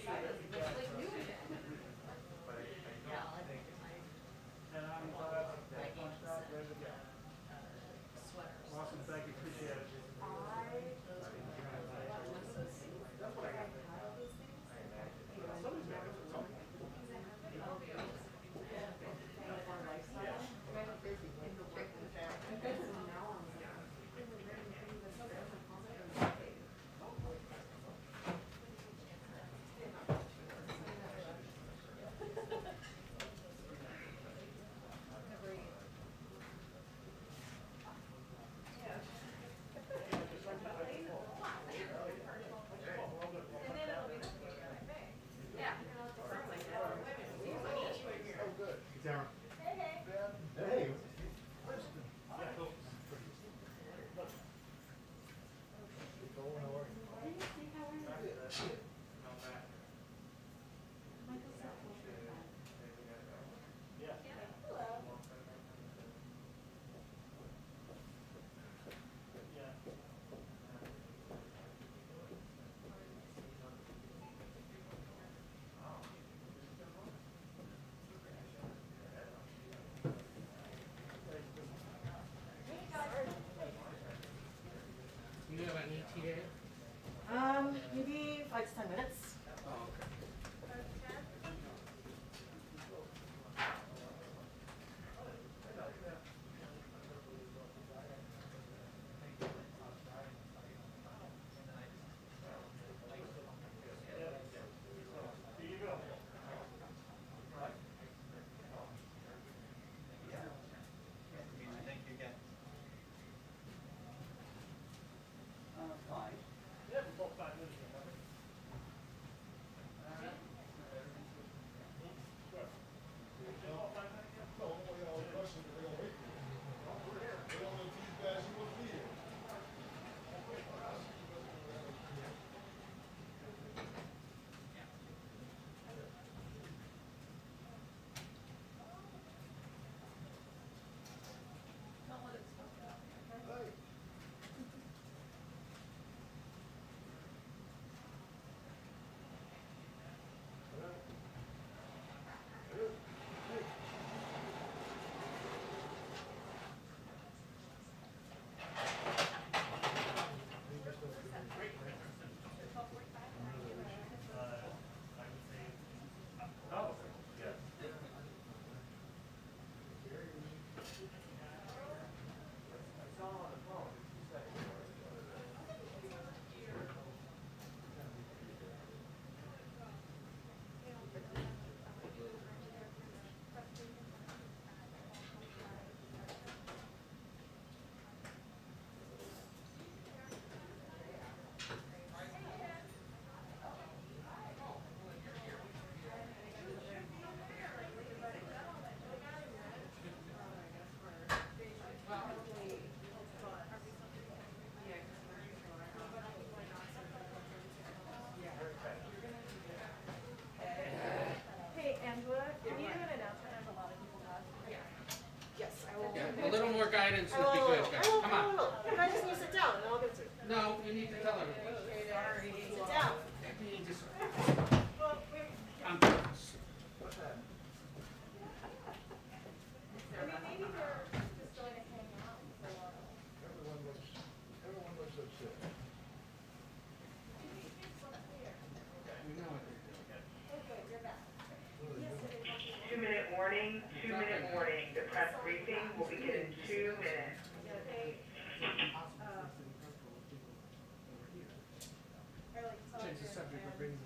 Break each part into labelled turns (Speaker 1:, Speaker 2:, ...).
Speaker 1: And I'm glad that punched out, ready to go. Awesome, thank you, appreciate it. That's what I got. Somebody's made it for something.
Speaker 2: You have an ETA?
Speaker 3: Maybe 5 to 10 minutes.
Speaker 2: Oh, okay.
Speaker 3: Fine.
Speaker 1: Yeah, for both 5 minutes.
Speaker 2: A little more guidance would be good, guys. Come on.
Speaker 3: No. I just need to sit down and then I'll get through.
Speaker 2: No, you need to tell everybody.
Speaker 3: Sit down.
Speaker 2: You need to sit. I'm done.
Speaker 1: Everyone looks upset.
Speaker 2: We know it.
Speaker 4: 2-minute warning, 2-minute warning. The press briefing will begin in 2 minutes.
Speaker 2: Change the subject, we're bringing.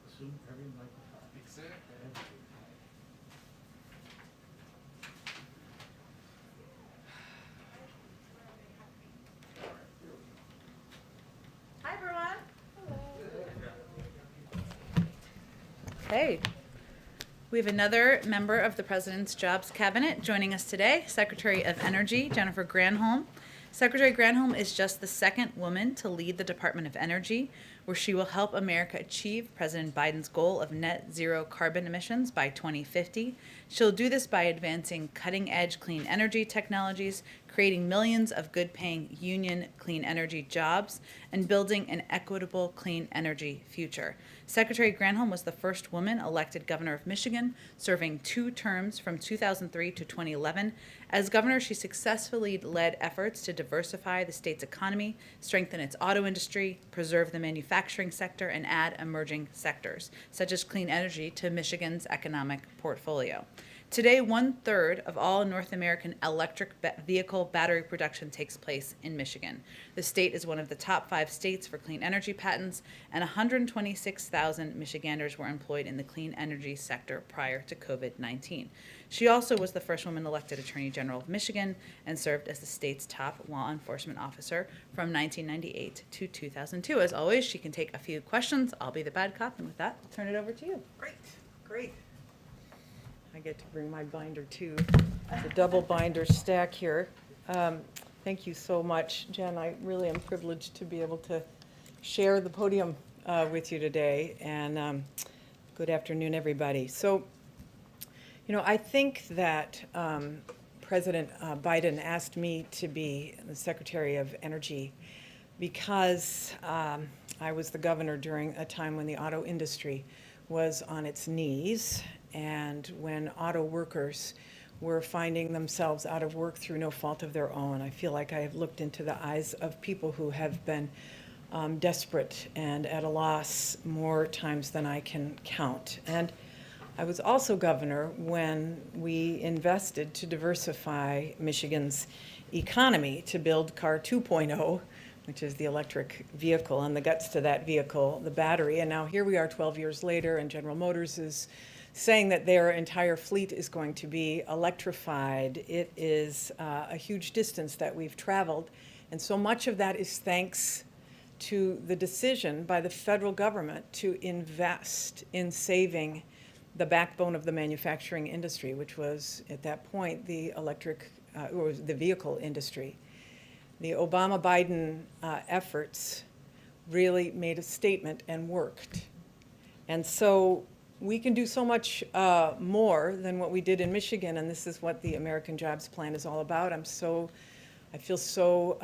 Speaker 1: Assume every microphone.
Speaker 5: Exactly.
Speaker 3: Hi, everyone.
Speaker 2: Okay. We have another member of the President's Jobs Cabinet joining us today, Secretary of Energy, Jennifer Granholm. Secretary Granholm is just the second woman to lead the Department of Energy, where she will help America achieve President Biden's goal of net zero carbon emissions by 2050. She'll do this by advancing cutting-edge clean energy technologies, creating millions of good-paying union clean energy jobs, and building an equitable clean energy future. Secretary Granholm was the first woman elected governor of Michigan, serving 2 terms from 2003 to 2011. As governor, she successfully led efforts to diversify the state's economy, strengthen its auto industry, preserve the manufacturing sector, and add emerging sectors, such as clean energy, to Michigan's economic portfolio. Today, 1/3 of all North American electric vehicle battery production takes place in Michigan. The state is one of the top 5 states for clean energy patents, and 126,000 Michiganders were employed in the clean energy sector prior to COVID-19. She also was the first woman elected Attorney General of Michigan and served as the state's top law enforcement officer from 1998 to 2002. As always, she can take a few questions. I'll be the bad cop, and with that, I'll turn it over to you.
Speaker 6: Great. I get to bring my binder too, the double binder stack here. Thank you so much, Jen. I really am privileged to be able to share the podium with you today, and good afternoon, everybody. So, I think that President Biden asked me to be the Secretary of Energy because I was the governor during a time when the auto industry was on its knees, and when auto workers were finding themselves out of work through no fault of their own. I feel like I have looked into the eyes of people who have been desperate and at a loss more times than I can count. And I was also governor when we invested to diversify Michigan's economy to build Car 2.0, which is the electric vehicle, and the guts to that vehicle, the battery. And now here we are 12 years later, and General Motors is saying that their entire fleet is going to be electrified. It is a huge distance that we've traveled, and so much of that is thanks to the decision by the federal government to invest in saving the backbone of the manufacturing industry, which was at that point the the vehicle industry. The Obama-Biden efforts really made a statement and worked. And so we can do so much more than what we did in Michigan, and this is what the American Jobs Plan is all about. I feel so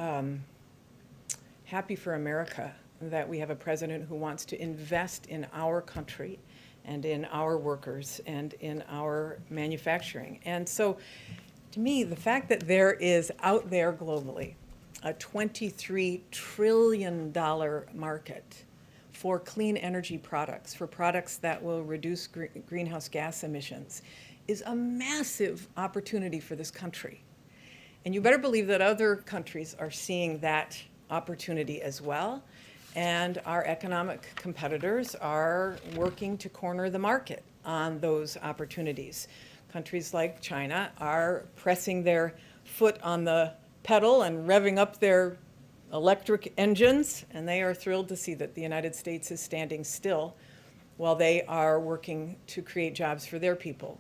Speaker 6: happy for America that we have a president who wants to invest in our country and in our workers and in our manufacturing. And so, to me, the fact that there is out there globally a $23 trillion market for clean energy products, for products that will reduce greenhouse gas emissions, is a massive opportunity for this country. And you better believe that other countries are seeing that opportunity as well. And our economic competitors are working to corner the market on those opportunities. Countries like China are pressing their foot on the pedal and revving up their electric engines, and they are thrilled to see that the United States is standing still while they are working to create jobs for their people.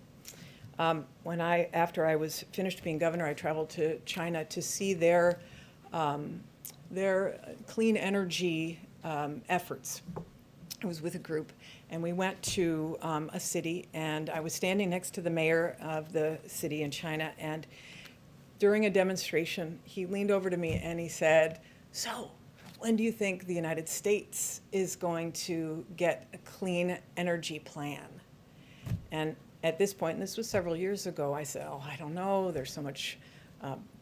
Speaker 6: After I was finished being governor, I traveled to China to see their clean energy efforts. I was with a group, and we went to a city, and I was standing next to the mayor of the city in China, and during a demonstration, he leaned over to me and he said, "So, when do you think the United States is going to get a clean energy plan?" And at this point, and this was several years ago, I said, "Oh, I don't know. There's so much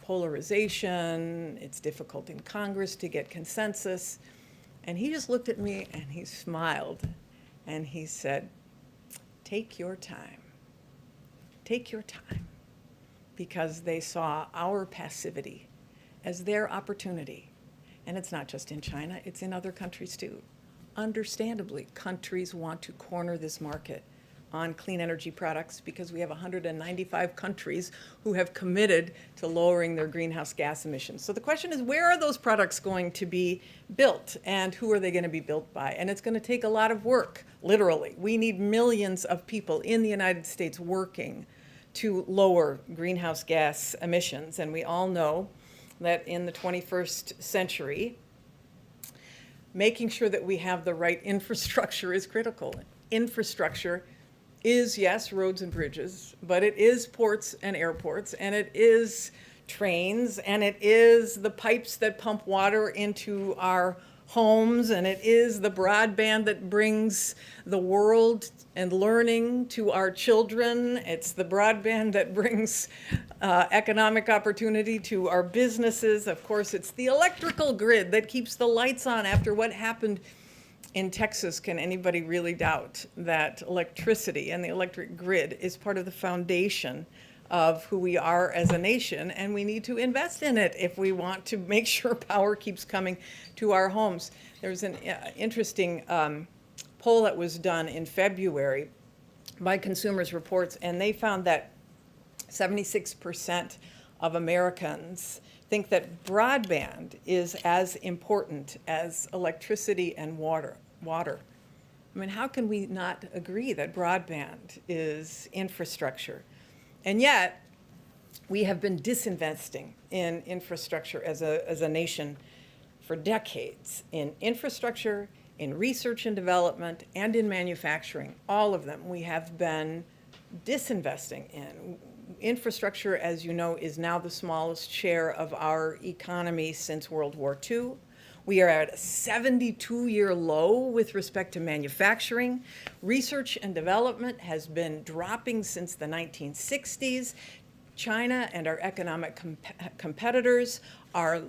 Speaker 6: polarization. It's difficult in Congress to get consensus." And he just looked at me and he smiled and he said, "Take your time. Take your time." Because they saw our passivity as their opportunity. And it's not just in China, it's in other countries too. Understandably, countries want to corner this market on clean energy products because we have 195 countries who have committed to lowering their greenhouse gas emissions. So the question is, where are those products going to be built and who are they going to be built by? And it's going to take a lot of work, literally. We need millions of people in the United States working to lower greenhouse gas emissions. And we all know that in the 21st century, making sure that we have the right infrastructure is critical. Infrastructure is, yes, roads and bridges, but it is ports and airports, and it is trains, and it is the pipes that pump water into our homes, and it is the broadband that brings the world and learning to our children. It's the broadband that brings economic opportunity to our businesses. Of course, it's the electrical grid that keeps the lights on after what happened in Texas. Can anybody really doubt that electricity and the electric grid is part of the foundation of who we are as a nation, and we need to invest in it if we want to make sure power keeps coming to our homes. There's an interesting poll that was done in February by Consumers Reports, and they found that 76% of Americans think that broadband is as important as electricity and water. I mean, how can we not agree that broadband is infrastructure? And yet, we have been disinvesting in infrastructure as a nation for decades. In infrastructure, in research and development, and in manufacturing, all of them we have been disinvesting in. Infrastructure, as you know, is now the smallest share of our economy since World War II. We are at a 72-year low with respect to manufacturing. Research and development has been dropping since the 1960s. China and our economic competitors are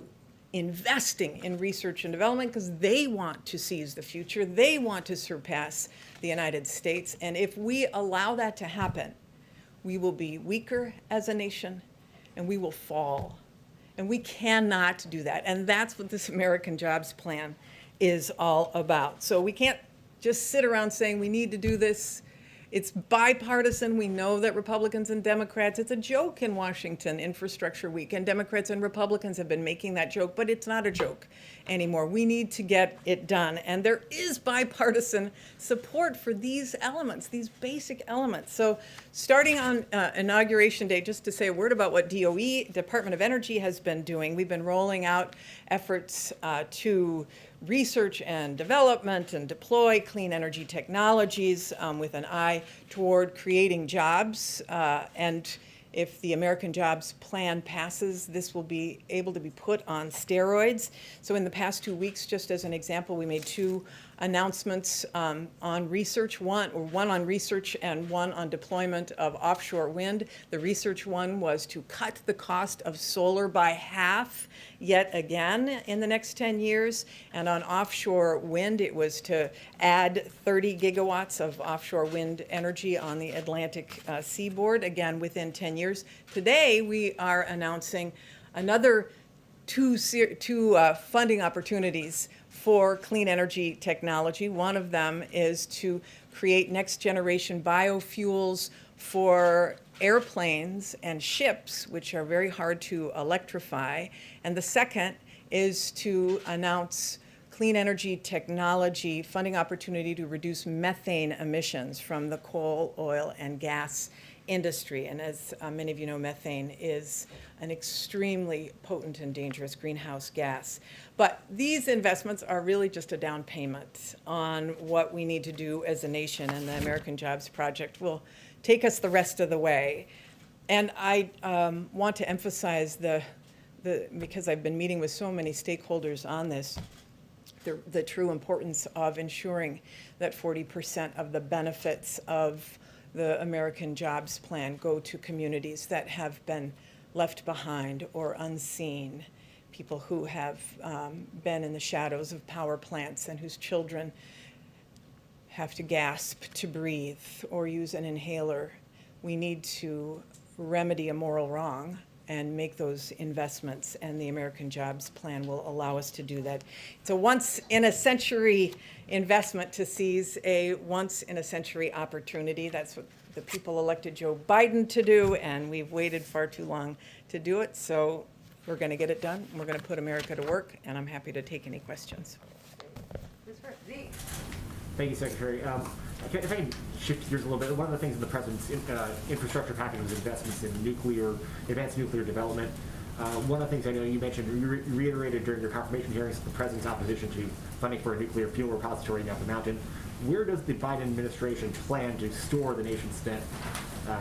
Speaker 6: investing in research and development because they want to seize the future. They want to surpass the United States. And if we allow that to happen, we will be weaker as a nation and we will fall. And we cannot do that. And that's what this American Jobs Plan is all about. So we can't just sit around saying we need to do this. It's bipartisan. We know that Republicans and Democrats, it's a joke in Washington, Infrastructure Week, and Democrats and Republicans have been making that joke, but it's not a joke anymore. We need to get it done. And there is bipartisan support for these elements, these basic elements. So starting on Inauguration Day, just to say a word about what DOE, Department of Energy, has been doing, we've been rolling out efforts to research and development and deploy clean energy technologies with an eye toward creating jobs. And if the American Jobs Plan passes, this will be able to be put on steroids. So in the past 2 weeks, just as an example, we made two announcements on research, one on research and one on deployment of offshore wind. The research one was to cut the cost of solar by half yet again in the next 10 years. And on offshore wind, it was to add 30 gigawatts of offshore wind energy on the Atlantic seaboard, again within 10 years. Today, we are announcing another two funding opportunities for clean energy technology. One of them is to create next generation biofuels for airplanes and ships, which are very hard to electrify. And the second is to announce clean energy technology funding opportunity to reduce methane emissions from the coal, oil, and gas industry. And as many of you know, methane is an extremely potent and dangerous greenhouse gas. But these investments are really just a down payment on what we need to do as a nation, and the American Jobs Project will take us the rest of the way. And I want to emphasize because I've been meeting with so many stakeholders on this, the true importance of ensuring that 40% of the benefits of the American Jobs Plan go to communities that have been left behind or unseen, people who have been in the shadows of power plants and whose children have to gasp to breathe or use an inhaler. We need to remedy a moral wrong, and make those investments, and the American Jobs Plan will allow us to do that. It's a once-in-a-century investment to seize a once-in-a-century opportunity. That's what the people elected Joe Biden to do, and we've waited far too long to do it, so we're going to get it done. We're going to put America to work, and I'm happy to take any questions.
Speaker 5: Thank you, Secretary. If I can shift gears a little bit, one of the things in the President's infrastructure package was investments in advanced nuclear development. One of the things I know you mentioned, you reiterated during your confirmation hearings, the President's opposition to funding for a nuclear fuel repository in Apple Mountain. Where does the Biden administration plan to store the nation's spent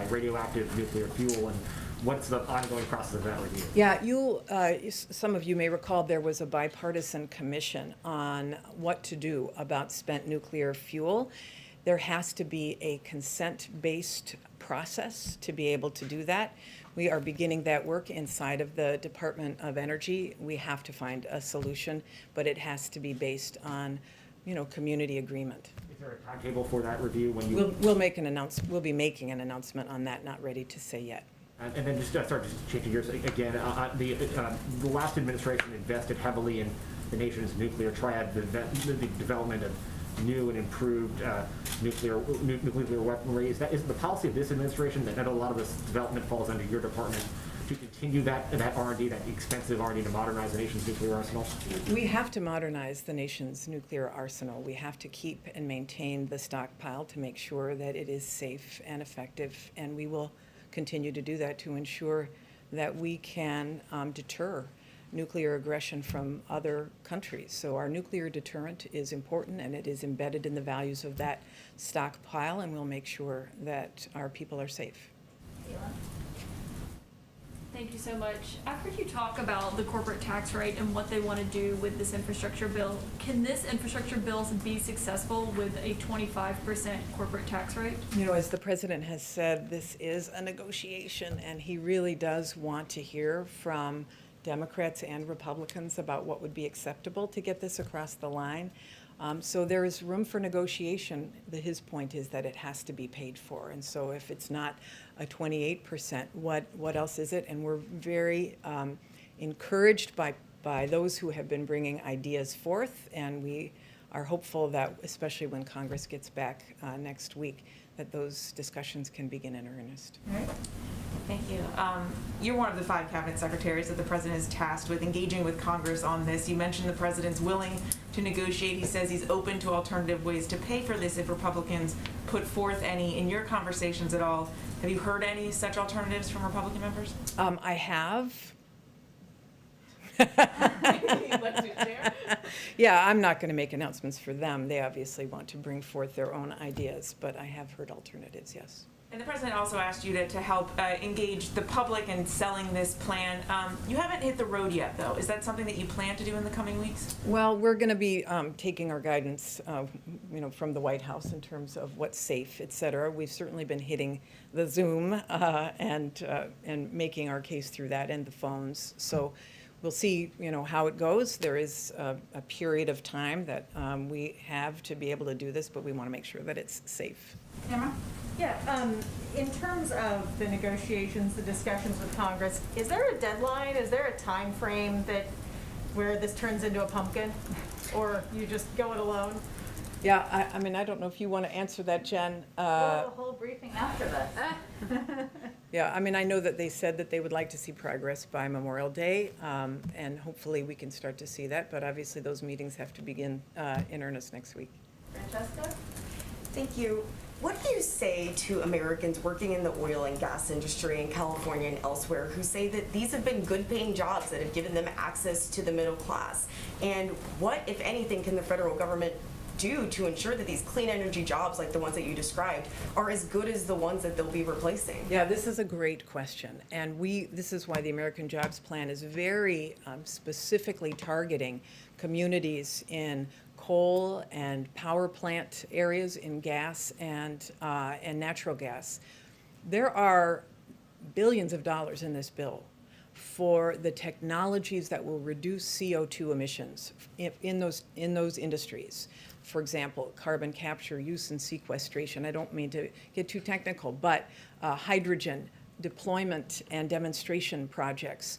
Speaker 5: radioactive nuclear fuel, and what's the ongoing process of that review?
Speaker 6: Yeah, some of you may recall there was a bipartisan commission on what to do about spent nuclear fuel. There has to be a consent-based process to be able to do that. We are beginning that work inside of the Department of Energy. We have to find a solution, but it has to be based on, community agreement.
Speaker 5: Is there a timetable for that review when you?
Speaker 6: We'll be making an announcement on that, not ready to say yet.
Speaker 5: And then just changing gears again, the last administration invested heavily in the nation's nuclear triad, the development of new and improved nuclear weaponry. Is the policy of this administration that a lot of this development falls under your department to continue that R&D, that expensive R&D to modernize the nation's nuclear arsenal?
Speaker 6: We have to modernize the nation's nuclear arsenal. We have to keep and maintain the stockpile to make sure that it is safe and effective, and we will continue to do that to ensure that we can deter nuclear aggression from other countries. So our nuclear deterrent is important, and it is embedded in the values of that stockpile, and we'll make sure that our people are safe.
Speaker 7: Thank you so much. I've heard you talk about the corporate tax rate and what they want to do with this infrastructure bill. Can this infrastructure bill be successful with a 25% corporate tax rate?
Speaker 6: As the president has said, this is a negotiation, and he really does want to hear from Democrats and Republicans about what would be acceptable to get this across the line. So there is room for negotiation. His point is that it has to be paid for. And so if it's not a 28%, what else is it? And we're very encouraged by those who have been bringing ideas forth. And we are hopeful that, especially when Congress gets back next week, that those discussions can begin in earnest.
Speaker 3: All right. Thank you. You're one of the 5 cabinet secretaries that the president is tasked with engaging with Congress on this. You mentioned the president's willing to negotiate. He says he's open to alternative ways to pay for this if Republicans put forth any. In your conversations at all, have you heard any such alternatives from Republican members?
Speaker 6: I have. Yeah, I'm not going to make announcements for them. They obviously want to bring forth their own ideas, but I have heard alternatives, yes.
Speaker 3: And the president also asked you to help engage the public in selling this plan. You haven't hit the road yet, though. Is that something that you plan to do in the coming weeks?
Speaker 6: Well, we're going to be taking our guidance, from the White House in terms of what's safe, et cetera. We've certainly been hitting the Zoom and making our case through that and the phones. So we'll see, how it goes. There is a period of time that we have to be able to do this, but we want to make sure that it's safe.
Speaker 3: Emma?
Speaker 8: Yeah, in terms of the negotiations, the discussions with Congress, is there a deadline? Is there a time frame where this turns into a pumpkin? Or you just go it alone?
Speaker 6: Yeah, I don't know if you want to answer that, Jen.
Speaker 8: We'll have a whole briefing after this.
Speaker 6: Yeah, I know that they said that they would like to see progress by Memorial Day, and hopefully we can start to see that, but obviously those meetings have to begin in earnest next week.
Speaker 8: Francesca?
Speaker 9: Thank you. What do you say to Americans working in the oil and gas industry in California and elsewhere who say that these have been good paying jobs that have given them access to the middle class? And what, if anything, can the federal government do to ensure that these clean energy jobs, like the ones that you described, are as good as the ones that they'll be replacing?
Speaker 6: Yeah, this is a great question. And this is why the American Jobs Plan is very specifically targeting communities in coal and power plant areas, in gas and natural gas. There are billions of dollars in this bill for the technologies that will reduce CO2 emissions in those industries. For example, carbon capture, use and sequestration. I don't mean to get too technical, but hydrogen, deployment and demonstration projects.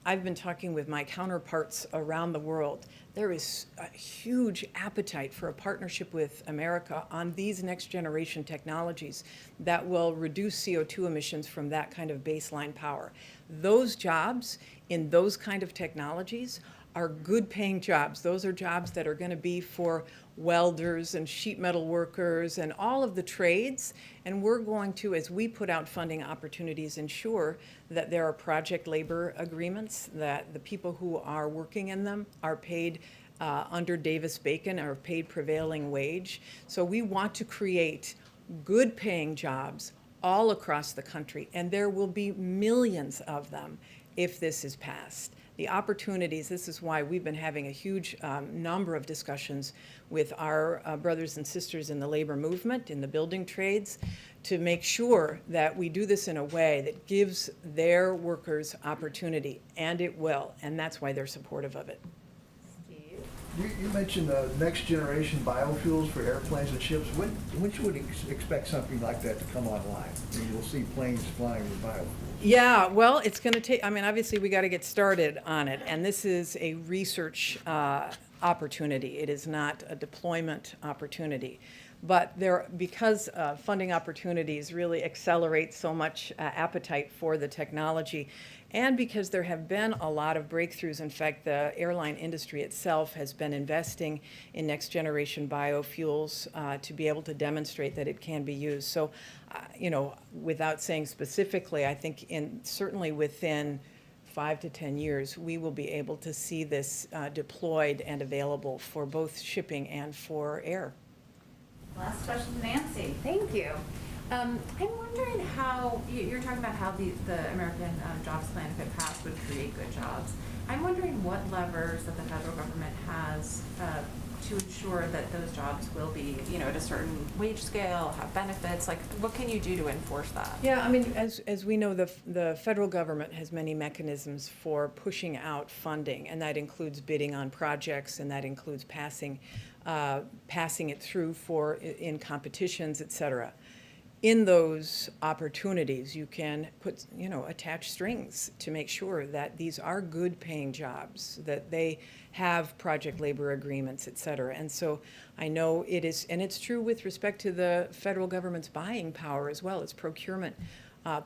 Speaker 6: I've been talking with my counterparts around the world. There is a huge appetite for a partnership with America on these next generation technologies that will reduce CO2 emissions from that kind of baseline power. Those jobs in those kind of technologies are good paying jobs. Those are jobs that are going to be for welders and sheet metal workers and all of the trades. And we're going to, as we put out funding opportunities, ensure that there are project labor agreements, that the people who are working in them are paid under Davis-Bacon, are paid prevailing wage. So we want to create good paying jobs all across the country, and there will be millions of them if this is passed. The opportunities, this is why we've been having a huge number of discussions with our brothers and sisters in the labor movement, in the building trades, to make sure that we do this in a way that gives their workers opportunity, and it will, and that's why they're supportive of it.
Speaker 10: You mentioned next generation biofuels for airplanes and ships. When should we expect something like that to come online? I mean, we'll see planes flying with biofuels.
Speaker 6: Yeah, well, it's going to take, I mean, obviously we got to get started on it, and this is a research opportunity. It is not a deployment opportunity. But because funding opportunities really accelerate so much appetite for the technology, and because there have been a lot of breakthroughs. In fact, the airline industry itself has been investing in next generation biofuels to be able to demonstrate that it can be used. So, you know, without saying specifically, I think certainly within 5 to 10 years, we will be able to see this deployed and available for both shipping and for air.
Speaker 2: Last question, Nancy.
Speaker 11: Thank you. I'm wondering how, you're talking about how the American Jobs Plan, if it passed, would create good jobs. I'm wondering what levers that the federal government has to ensure that those jobs will be, you know, at a certain wage scale, have benefits. Like, what can you do to enforce that?
Speaker 6: Yeah, I mean, as we know, the federal government has many mechanisms for pushing out funding, and that includes bidding on projects, and that includes passing it through in competitions, et cetera. In those opportunities, you can attach strings to make sure that these are good paying jobs, that they have project labor agreements, et cetera. And so I know it is, and it's true with respect to the federal government's buying power as well, its procurement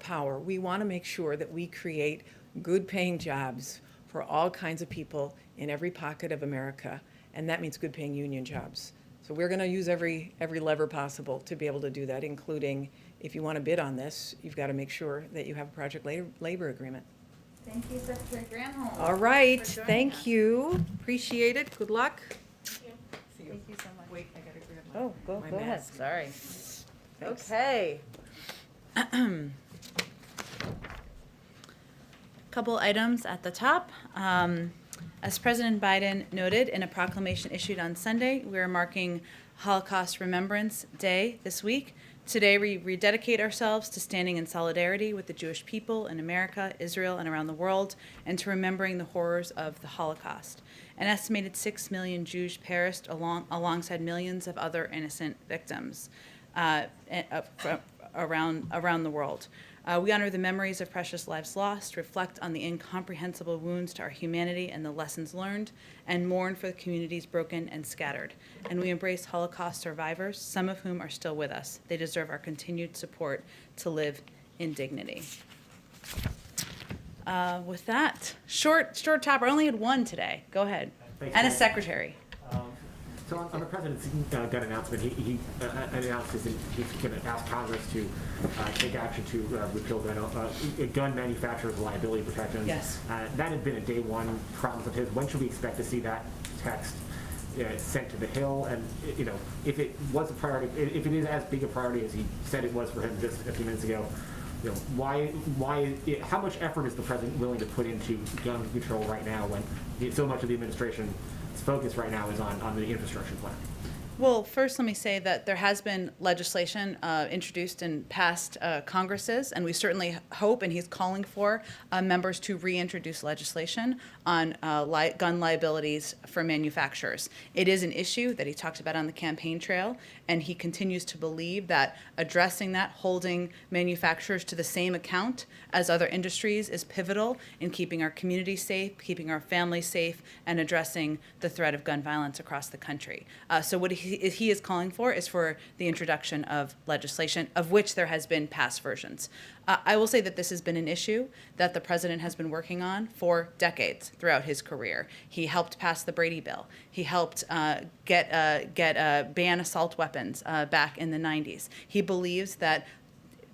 Speaker 6: power. We want to make sure that we create good paying jobs for all kinds of people in every pocket of America, and that means good paying union jobs. So we're going to use every lever possible to be able to do that, including if you want to bid on this, you've got to make sure that you have a project labor agreement.
Speaker 2: Thank you, Secretary Granholm.
Speaker 6: All right,
Speaker 2: for joining
Speaker 6: thank
Speaker 2: us.
Speaker 6: you. Appreciate it. Good luck.
Speaker 2: Thank you so much.
Speaker 3: Wait, I gotta grab my.
Speaker 6: Oh, go
Speaker 3: my
Speaker 6: ahead.
Speaker 3: mask.
Speaker 2: Sorry.
Speaker 6: Thanks.
Speaker 2: Okay. Couple items at the top. As President Biden noted in a proclamation issued on Sunday, we are marking Holocaust Remembrance Day this week. Today, we rededicate ourselves to standing in solidarity with the Jewish people in America, Israel, and around the world, and to remembering the horrors of the Holocaust. An estimated 6 million Jews perished alongside millions of other innocent victims around the world. We honor the memories of precious lives lost, reflect on the incomprehensible wounds to our humanity and the lessons learned, and mourn for the communities broken and scattered. And we embrace Holocaust survivors, some of whom are still with us. They deserve our continued support to live in dignity. With that, short topper. I only had one today. Go ahead.
Speaker 5: Thanks,
Speaker 2: And a
Speaker 5: Mary.
Speaker 2: secretary.
Speaker 5: So on the president's gun announcement, he announced he's going to ask Congress to take action to repeal gun manufacturers' liability protections.
Speaker 2: Yes.
Speaker 5: That had been a day one promise of his. When should we expect to see that text sent to the Hill? And if it was a priority, if it is as big a priority as he said it was for him just a few minutes ago, how much effort is the president willing to put into gun control right now when so much of the administration's focus right now is on the infrastructure plan?
Speaker 2: Well, first, let me say that there has been legislation introduced in past Congresses, and we certainly hope, and he's calling for members to reintroduce legislation on gun liabilities for manufacturers. It is an issue that he talked about on the campaign trail, and he continues to believe that addressing that, holding manufacturers to the same account as other industries, is pivotal in keeping our community safe, keeping our families safe, and addressing the threat of gun violence across the country. So what he is calling for is for the introduction of legislation, of which there has been past versions. I will say that this has been an issue that the president has been working on for decades throughout his career. He helped pass the Brady Bill. He helped ban assault weapons back in the 90s. He believes that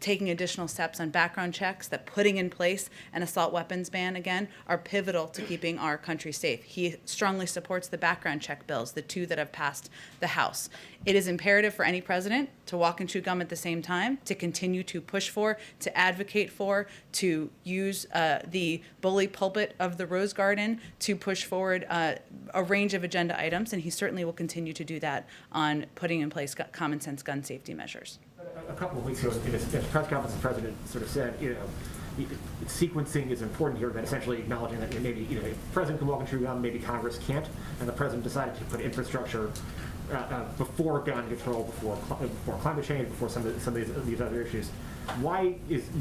Speaker 2: taking additional steps on background checks, that putting in place an assault weapons ban again, are pivotal to keeping our country safe. He strongly supports the background check bills, the two that have passed the House. It is imperative for any president to walk and chew gum at the same time, to continue to push for, to advocate for, to use the bully pulpit of the Rose Garden to push forward a range of agenda items, and he certainly will continue to do that on putting in place common sense gun safety measures.
Speaker 5: A couple of weeks ago, in a press conference, the president sort of said, sequencing is important here, that essentially acknowledging that maybe, if the president can walk and chew gum, maybe Congress can't, and the president decided to put infrastructure before gun control, before climate change, before some of these other issues. Why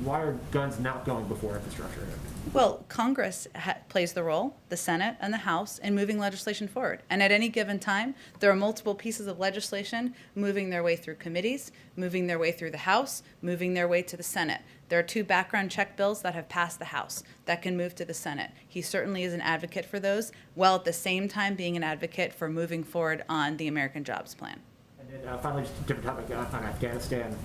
Speaker 5: are guns not going before infrastructure?
Speaker 2: Well, Congress plays the role, the Senate and the House, in moving legislation forward. And at any given time, there are multiple pieces of legislation moving their way through committees, moving their way through the House, moving their way to the Senate. There are 2 background check bills that have passed the House that can move to the Senate. He certainly is an advocate for those, while at the same time being an advocate for moving forward on the American Jobs Plan.
Speaker 5: And then finally, just a different topic on Afghanistan.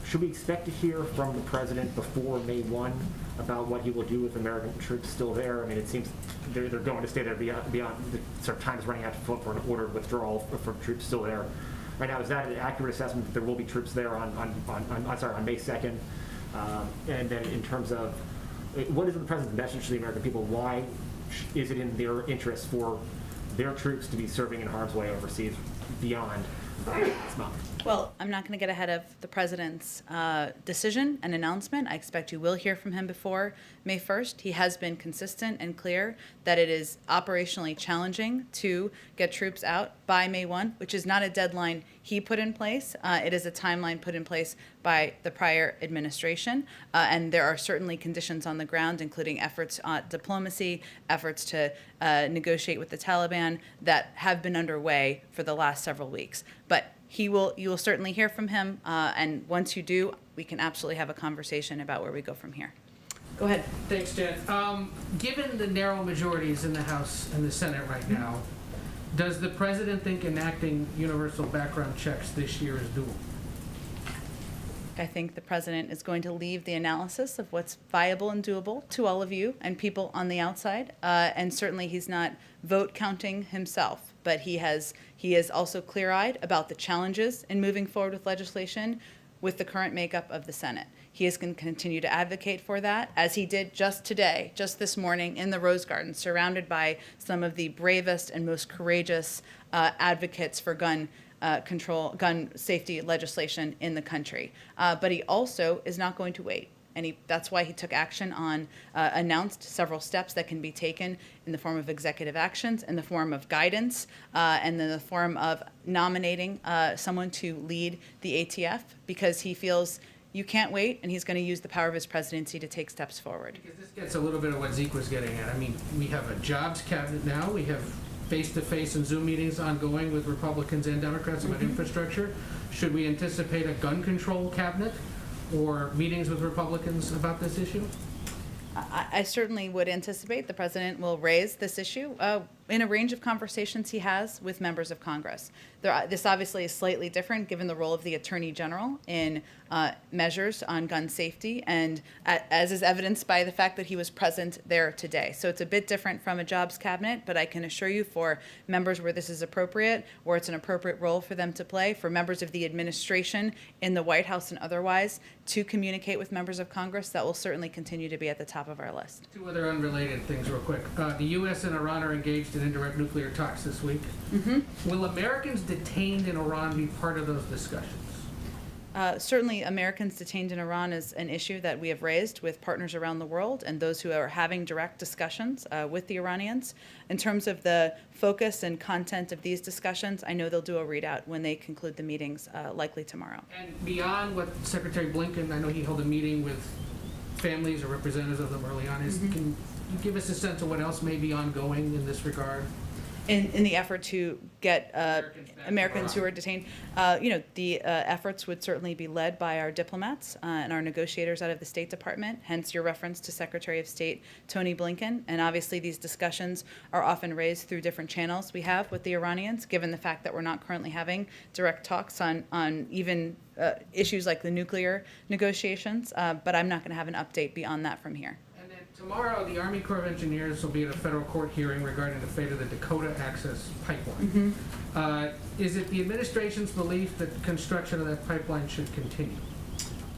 Speaker 5: Should we expect to hear from the president before May 1 about what he will do with American troops still there? I mean, it seems they're going to stay there beyond the sort of time is running out for an ordered withdrawal for troops still there. Right now, is that an accurate assessment that there will be troops there on May 2nd? And then in terms of what is the president's message to the American people? Why is it in their interest for their troops to be serving in harm's way overseas beyond this month?
Speaker 2: Well, I'm not going to get ahead of the president's decision and announcement. I expect you will hear from him before May 1st. He has been consistent and clear that it is operationally challenging to get troops out by May 1, which is not a deadline he put in place. It is a timeline put in place by the prior administration. And there are certainly conditions on the ground, including efforts at diplomacy, efforts to negotiate with the Taliban, that have been underway for the last several weeks. But you will certainly hear from him, and once you do, we can absolutely have a conversation about where we go from here. Go ahead.
Speaker 1: Thanks, Jen. Given the narrow majorities in the House and the Senate right now, does the president think enacting universal background checks this year is doable?
Speaker 2: I think the president is going to leave the analysis of what's viable and doable to all of you and people on the outside, and certainly he's not vote counting himself, but he is also clear-eyed about the challenges in moving forward with legislation with the current makeup of the Senate. He is going to continue to advocate for that, as he did just today, just this morning in the Rose Garden, surrounded by some of the bravest and most courageous advocates for gun safety legislation in the country. But he also is not going to wait. And that's why he took action on, announced several steps that can be taken in the form of executive actions, in the form of guidance, and in the form of nominating someone to lead the ATF, because he feels you can't wait, and he's going to use the power of his presidency to take steps forward.
Speaker 1: Because this gets a little bit of what Zeke was getting at. I mean, we have a jobs cabinet now. We have face-to-face and Zoom meetings ongoing with Republicans and Democrats about infrastructure. Should we anticipate a gun control cabinet or meetings with Republicans about this issue?
Speaker 2: I certainly would anticipate the president will raise this issue in a range of conversations he has with members of Congress. This obviously is slightly different given the role of the Attorney General in measures on gun safety, and as is evidenced by the fact that he was present there today. So it's a bit different from a jobs cabinet, but I can assure you, for members where this is appropriate, where it's an appropriate role for them to play, for members of the administration in the White House and otherwise to communicate with members of Congress, that will certainly continue to be at the top of our list.
Speaker 1: Two other unrelated things real quick. The U.S. and Iran are engaged and indirect nuclear talks this week. Will Americans detained in Iran be part of those discussions?
Speaker 2: Certainly, Americans detained in Iran is an issue that we have raised with partners around the world and those who are having direct discussions with the Iranians. In terms of the focus and content of these discussions, I know they'll do a readout when they conclude the meetings, likely tomorrow.
Speaker 1: And beyond what Secretary Blinken, I know he held a meeting with families or representatives of them early on. Can you give us a sense of what else may be ongoing in this regard?
Speaker 2: In the effort to get
Speaker 1: Americans back to
Speaker 2: Americans who
Speaker 1: Iran.
Speaker 2: are detained, the efforts would certainly be led by our diplomats and our negotiators out of the State Department, hence your reference to Secretary of State Tony Blinken. And obviously these discussions are often raised through different channels we have with the Iranians, given the fact that we're not currently having direct talks on even issues like the nuclear negotiations, but I'm not going to have an update beyond that from here.
Speaker 1: And then tomorrow, the Army Corps of Engineers will be at a federal court hearing regarding the fate of the Dakota access pipeline. Is it the administration's belief that construction of that pipeline should continue?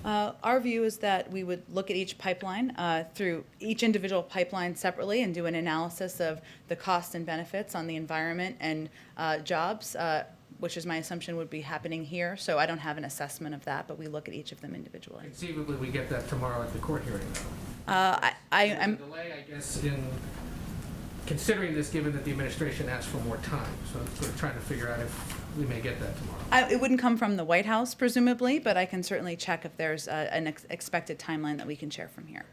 Speaker 2: Our view is that we would look at each pipeline through each individual pipeline separately and do an analysis of the costs and benefits on the environment and jobs, which is my assumption would be happening here. So I don't have an assessment of that, but we look at each of them individually.
Speaker 1: Conceivably, we get that tomorrow at the court hearing, though.
Speaker 2: I'm
Speaker 1: There's a delay, I guess, in considering this, given that the administration asked for more time. So we're trying to figure out if we may get that tomorrow.
Speaker 2: It wouldn't come from the White House, presumably, but I can certainly check if there's an expected timeline that we can share from here.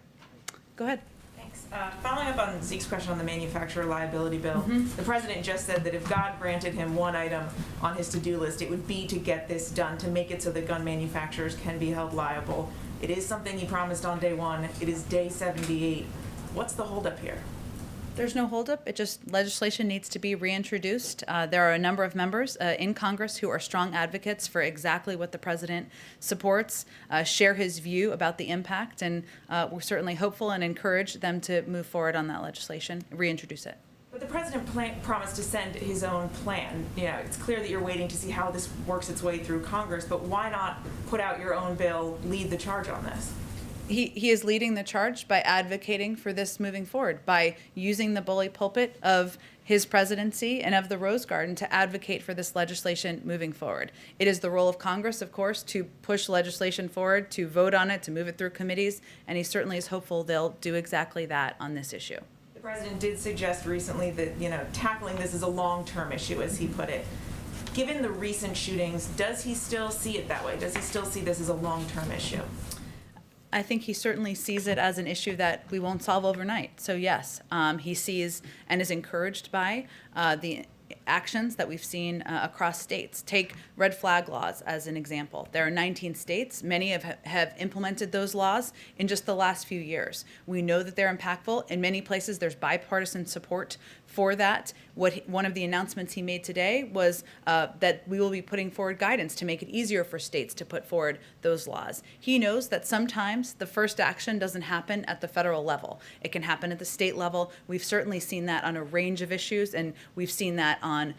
Speaker 2: Go ahead.
Speaker 3: Thanks. Following up on Zeke's question on the manufacturer liability bill, the president just said that if God granted him one item on his to-do list, it would be to get this done, to make it so that gun manufacturers can be held liable. It is something he promised on day one. It is day 78. What's the holdup here?
Speaker 2: There's no holdup. It just, legislation needs to be reintroduced. There are a number of members in Congress who are strong advocates for exactly what the president supports, share his view about the impact, and we're certainly hopeful and encourage them to move forward on that legislation, reintroduce it.
Speaker 3: But the president promised to send his own plan. You know, it's clear that you're waiting to see how this works its way through Congress, but why not put out your own bill, lead the charge on this?
Speaker 2: He is leading the charge by advocating for this moving forward, by using the bully pulpit of his presidency and of the Rose Garden to advocate for this legislation moving forward. It is the role of Congress, of course, to push legislation forward, to vote on it, to move it through committees, and he certainly is hopeful they'll do exactly that on this issue.
Speaker 3: The president did suggest recently that, you know, tackling this is a long-term issue, as he put it. Given the recent shootings, does he still see it that way? Does he still see this as a long-term issue?
Speaker 2: I think he certainly sees it as an issue that we won't solve overnight. So yes, he sees and is encouraged by the actions that we've seen across states. Take red flag laws as an example. There are 19 states. Many have implemented those laws in just the last few years. We know that they're impactful. In many places, there's bipartisan support for that. One of the announcements he made today was that we will be putting forward guidance to make it easier for states to put forward those laws. He knows that sometimes the first action doesn't happen at the federal level. It can happen at the state level. We've certainly seen that on a range of issues, and we've seen that on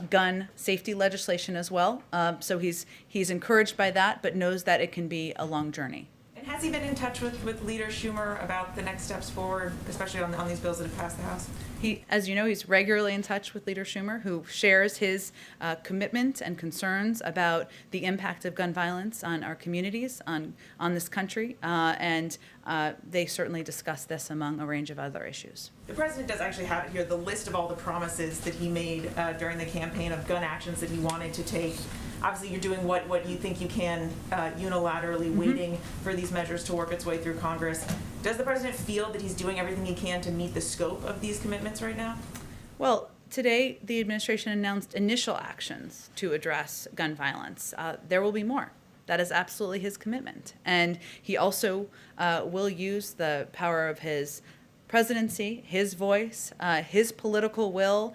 Speaker 2: gun safety legislation as well. So he's encouraged by that, but knows that it can be a long journey.
Speaker 3: And has he been in touch with Leader Schumer about the next steps forward, especially on these bills that have passed the House?
Speaker 2: He, as you know, he's regularly in touch with Leader Schumer, who shares his commitment and concerns about the impact of gun violence on our communities, on this country, and they certainly discuss this among a range of other issues.
Speaker 3: The president does actually have it here, the list of all the promises that he made during the campaign of gun actions that he wanted to take. Obviously, you're doing what you think you can unilaterally, waiting for these measures to work its way through Congress. Does the president feel that he's doing everything he can to meet the scope of these commitments right now?
Speaker 2: Well, today the administration announced initial actions to address gun violence. There will be more. That is absolutely his commitment. And he also will use the power of his presidency, his voice, his political will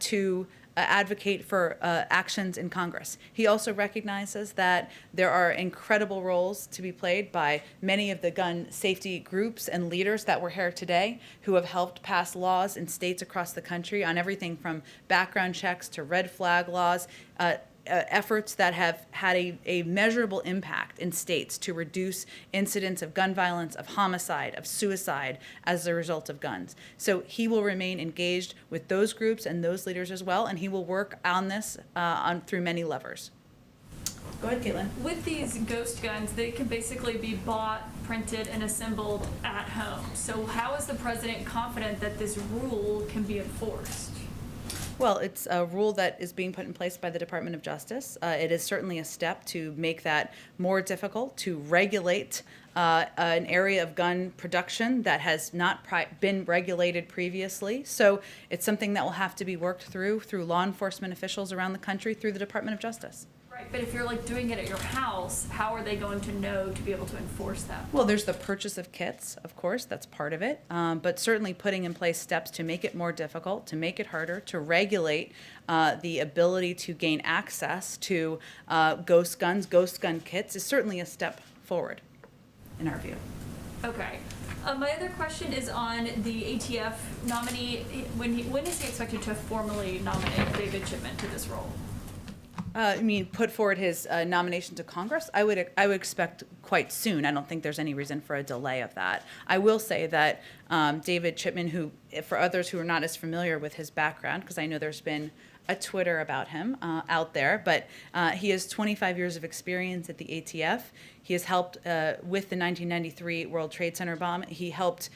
Speaker 2: to advocate for actions in Congress. He also recognizes that there are incredible roles to be played by many of the gun safety groups and leaders that were here today who have helped pass laws in states across the country on everything from background checks to red flag laws. efforts that have had a measurable impact in states to reduce incidents of gun violence, of homicide, of suicide as a result of guns. So he will remain engaged with those groups and those leaders as well, and he will work on this through many levers. Go ahead, Caitlin.
Speaker 7: With these ghost guns, they can basically be bought, printed, and assembled at home. So how is the president confident that this rule can be enforced?
Speaker 2: Well, it's a rule that is being put in place by the Department of Justice. It is certainly a step to make that more difficult, to regulate an area of gun production that has not been regulated previously. So it's something that will have to be worked through law enforcement officials around the country, through the Department of Justice.
Speaker 7: Right, but if you're like doing it at your house, how are they going to know to be able to enforce that?
Speaker 2: Well, there's the purchase of kits, of course, that's part of it, but certainly putting in place steps to make it more difficult, to make it harder, to regulate the ability to gain access to ghost gun kits is certainly a step forward, in our view.
Speaker 7: Okay. My other question is on the ATF nominee. When is he expected to formally nominate David Chipman to this role?
Speaker 2: I mean, put forward his nomination to Congress? I would expect quite soon. I don't think there's any reason for a delay of that. I will say that David Chipman, who, for others who are not as familiar with his background, because I know there's been a Twitter about him out there, but he has 25 years of experience at the ATF. He has helped with the 1993 World Trade Center bomb. He helped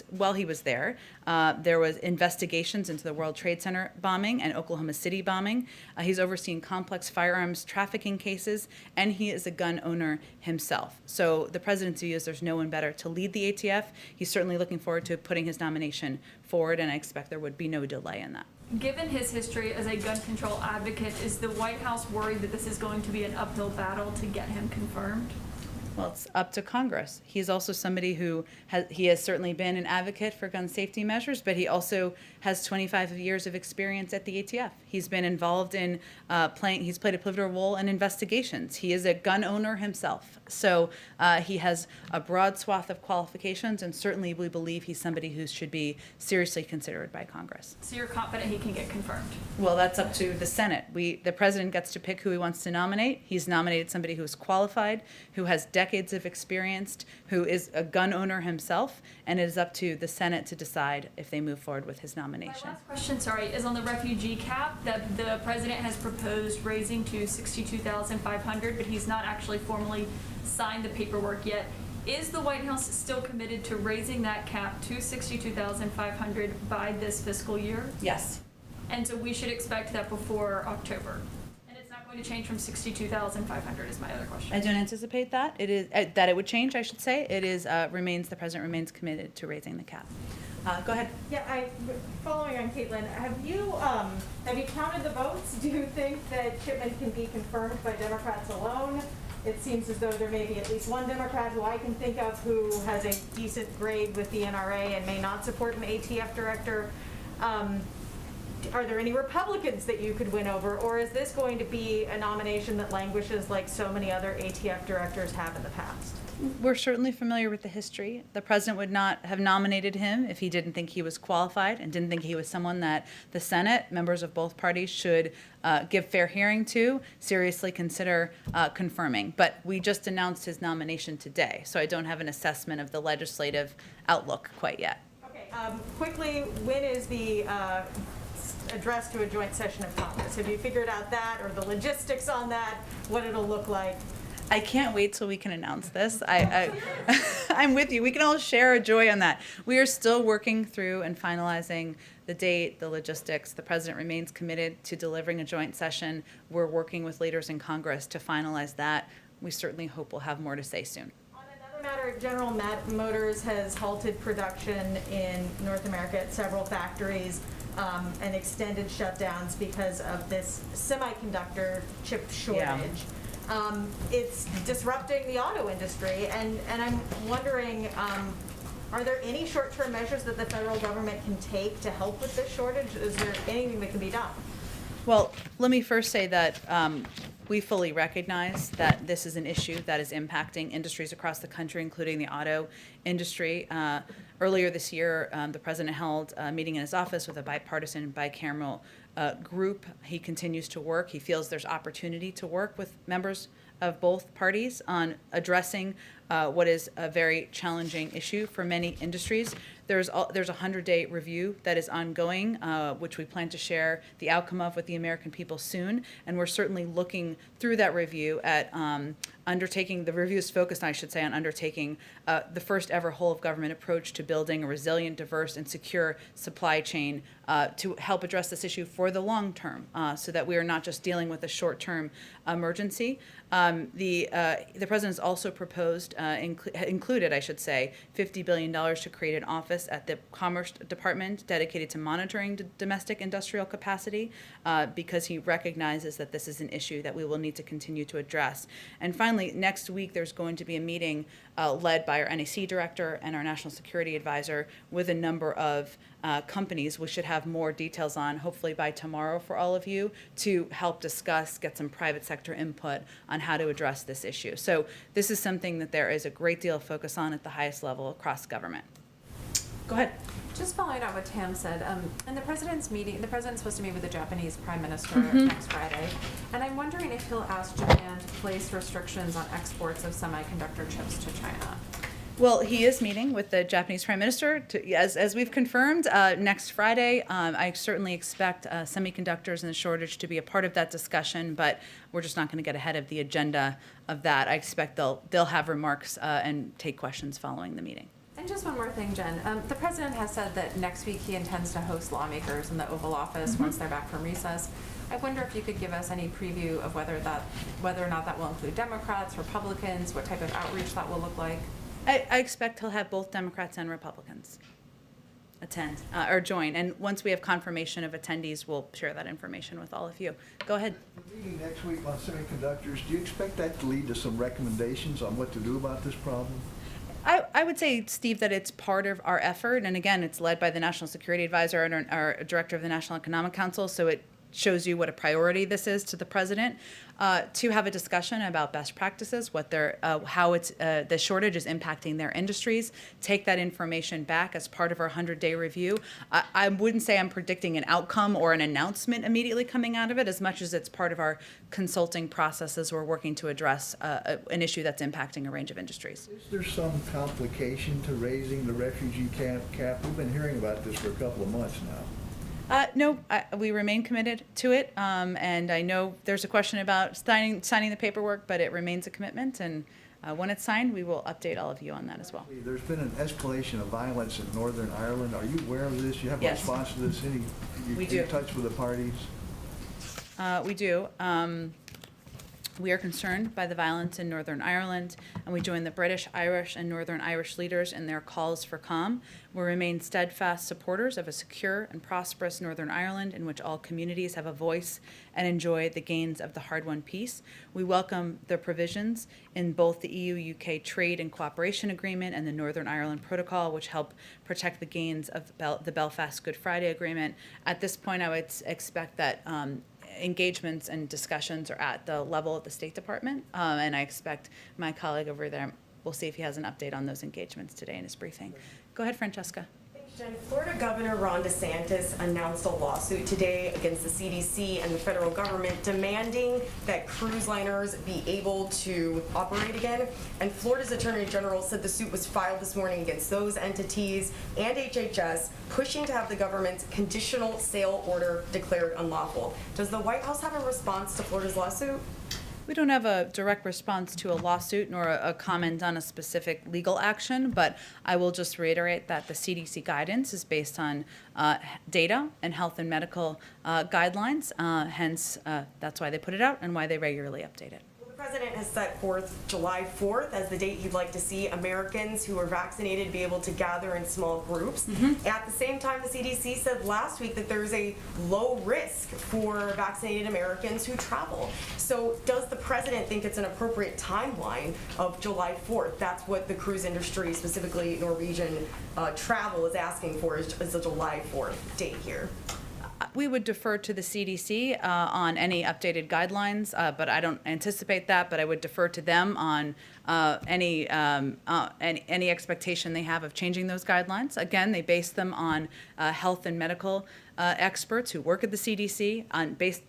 Speaker 2: while he was there. There was investigations into the World Trade Center bombing and Oklahoma City bombing. He's overseen complex firearms trafficking cases, and he is a gun owner himself. So the president's view is there's no one better to lead the ATF. He's certainly looking forward to putting his nomination forward, and I expect there would be no delay in that.
Speaker 7: Given his history as a gun control advocate, is the White House worried that this is going to be an uphill battle to get him confirmed?
Speaker 2: Well, it's up to Congress. He's also somebody who has certainly been an advocate for gun safety measures, but he also has 25 years of experience at the ATF. He's been involved in he's played a pivotal role in investigations. He is a gun owner himself. So he has a broad swath of qualifications, and certainly we believe he's somebody who should be seriously considered by Congress.
Speaker 7: So you're confident he can get confirmed?
Speaker 2: Well, that's up to the Senate. The president gets to pick who he wants to nominate. He's nominated somebody who is qualified, who has decades of experience, who is a gun owner himself, and it is up to the Senate to decide if they move forward with his nomination.
Speaker 7: My last question, is on the refugee cap that the president has proposed raising to $62,500, but he's not actually formally signed the paperwork yet. Is the White House still committed to raising that cap to $62,500 by this fiscal year?
Speaker 2: Yes.
Speaker 7: And so we should expect that before October. And it's not going to change from $62,500 is my other question.
Speaker 2: I don't anticipate that. It is that it would change, I should say. It is the president remains committed to raising the cap. Go ahead.
Speaker 8: Yeah, following on Caitlin, have you counted the votes? Do you think that Chipman can be confirmed by Democrats alone? It seems as though there may be at least one Democrat who I can think of who has a decent grade with the NRA and may not support an ATF director. Are there any Republicans that you could win over, or is this going to be a nomination that languishes like so many other ATF directors have in the past?
Speaker 2: We're certainly familiar with the history. The president would not have nominated him if he didn't think he was qualified and didn't think he was someone that the Senate, members of both parties, should give fair hearing to, seriously consider confirming. But we just announced his nomination today, so I don't have an assessment of the legislative outlook quite yet.
Speaker 8: Okay, quickly, when is the address to a joint session of Congress? Have you figured out that, or the logistics on that, what it'll look like?
Speaker 2: I can't wait till we can announce this. I'm with you. We can all share a joy on that. We are still working through and finalizing the date, the logistics. The president remains committed to delivering a joint session. We're working with leaders in Congress to finalize that. We certainly hope we'll have more to say soon.
Speaker 8: On another matter, General Motors has halted production in North America at several factories and extended shutdowns because of this semiconductor chip shortage.
Speaker 2: Yeah.
Speaker 8: It's disrupting the auto industry, and I'm wondering, are there any short-term measures that the federal government can take to help with this shortage? Is there anything that can be done?
Speaker 2: Well, let me first say that we fully recognize that this is an issue that is impacting industries across the country, including the auto industry. Earlier this year, the president held a meeting in his office with a bipartisan, bicameral group. He continues to work. He feels there's opportunity to work with members of both parties on addressing what is a very challenging issue for many industries. There's a 100-day review that is ongoing, which we plan to share the outcome of with the American people soon. And we're certainly looking through that review at undertaking, the review is focused, I should say, on undertaking the first ever whole of government approach to building a resilient, diverse, and secure supply chain to help address this issue for the long term, so that we are not just dealing with a short-term emergency. The president has also proposed, included, I should say, $50 billion to create an office at the Commerce Department dedicated to monitoring domestic industrial capacity, because he recognizes that this is an issue that we will need to continue to address. And finally, next week there's going to be a meeting led by our NAC director and our national security advisor with a number of companies we should have more details on, hopefully by tomorrow for all of you, to help discuss, get some private sector input on how to address this issue. So this is something that there is a great deal of focus on at the highest level across government. Go ahead.
Speaker 11: Just following up what Tam said, in the president's meeting, the president's supposed to meet with the Japanese prime minister next Friday, and I'm wondering if he'll ask Japan to place restrictions on exports of semiconductor chips to China.
Speaker 2: Well, he is meeting with the Japanese Prime Minister, as we've confirmed, next Friday. I certainly expect semiconductors and the shortage to be a part of that discussion, but we're just not going to get ahead of the agenda of that. I expect they'll have remarks and take questions following the meeting.
Speaker 11: And just one more thing, Jen. The president has said that next week he intends to host lawmakers in the Oval Office once they're back from recess. I wonder if you could give us any preview of whether or not that will include Democrats, Republicans, what type of outreach that will look like.
Speaker 2: I expect he'll have both Democrats and Republicans attend or join. And once we have confirmation of attendees, we'll share that information with all of you. Go ahead.
Speaker 10: The meeting next week on semiconductors, do you expect that to lead to some recommendations on what to do about this problem?
Speaker 2: I would say, Steve, that it's part of our effort. And again, it's led by the National Security Advisor and our director of the National Economic Council. So it shows you what a priority this is to the president, to have a discussion about best practices, what how the shortage is impacting their industries, take that information back as part of our 100-day review. I wouldn't say I'm predicting an outcome or an announcement immediately coming out of it, as much as it's part of our consulting processes. We're working to address an issue that's impacting a range of industries.
Speaker 10: Is there some complication to raising the refugee cap? We've been hearing about this for a couple of months now.
Speaker 2: No, we remain committed to it, and I know there's a question about signing the paperwork, but it remains a commitment, and when it's signed, we will update all of you on that as well.
Speaker 10: There's been an escalation of violence in Northern Ireland. Are you aware of this? You have a
Speaker 2: Yes.
Speaker 10: response to this?
Speaker 2: We
Speaker 10: You
Speaker 2: do.
Speaker 10: in touch with the parties?
Speaker 2: We do. We are concerned by the violence in Northern Ireland, and we join the British, Irish, and Northern Irish leaders in their calls for calm. We remain steadfast supporters of a secure and prosperous Northern Ireland in which all communities have a voice and enjoy the gains of the hard-won peace. We welcome the provisions in both the EU-UK Trade and Cooperation Agreement and the Northern Ireland Protocol, which help protect the gains of the Belfast Good Friday Agreement. At this point, I would expect that engagements and discussions are at the level of the State Department, and I expect my colleague over there, we'll see if he has an update on those engagements today in his briefing. Go ahead, Francesca.
Speaker 9: Thanks, Jen. Florida Governor Ron DeSantis announced a lawsuit today against the CDC and the federal government demanding that cruise liners be able to operate again. And Florida's Attorney General said the suit was filed this morning against those entities and HHS, pushing to have the government's conditional sale order declared unlawful. Does the White House have a response to Florida's lawsuit?
Speaker 2: We don't have a direct response to a lawsuit nor a comment on a specific legal action, but I will just reiterate that the CDC guidance is based on data and health and medical guidelines. Hence, that's why they put it out and why they regularly update it.
Speaker 9: The president has set forth July 4th as the date he'd like to see Americans who are vaccinated be able to gather in small groups. At the same time, the CDC said last week that there's a low risk for vaccinated Americans who travel. So does the president think it's an appropriate timeline of July 4th? That's what the cruise industry, specifically Norwegian travel, is asking for, is a July 4th date here.
Speaker 2: We would defer to the CDC on any updated guidelines, but I don't anticipate that. But I would defer to them on any expectation they have of changing those guidelines. Again, they base them on health and medical experts who work at the CDC.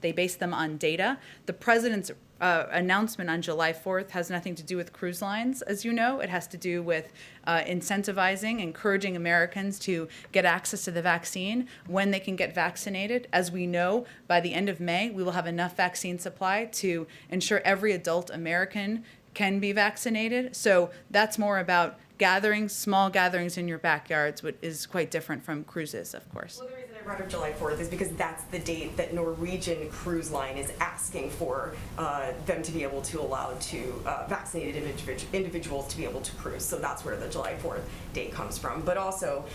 Speaker 2: They base them on data. The president's announcement on July 4th has nothing to do with cruise lines, as you know. It has to do with incentivizing, encouraging Americans to get access to the vaccine when they can get vaccinated. As we know, by the end of May, we will have enough vaccine supply to ensure every adult American can be vaccinated. So that's more about gatherings, small gatherings in your backyards, which is quite different from cruises, of course.
Speaker 9: Well, the reason I brought up July 4th is because that's the date that Norwegian Cruise Line is asking for them to be able to allow to vaccinated individuals to be able to cruise. So that's where the July 4th date comes from. But also,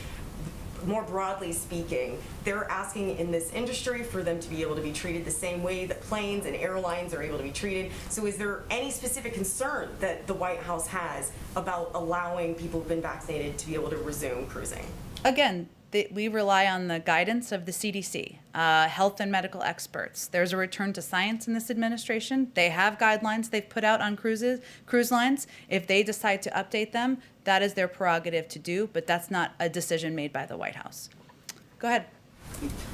Speaker 9: more broadly speaking, they're asking in this industry for them to be able to be treated the same way that planes and airlines are able to be treated. So is there any specific concern that the White House has about allowing people who've been vaccinated to be able to resume cruising?
Speaker 2: Again, we rely on the guidance of the CDC, health and medical experts. There's a return to science in this administration. They have guidelines they've put out on cruise lines. If they decide to update them, that is their prerogative to do, but that's not a decision made by the White House. Go ahead.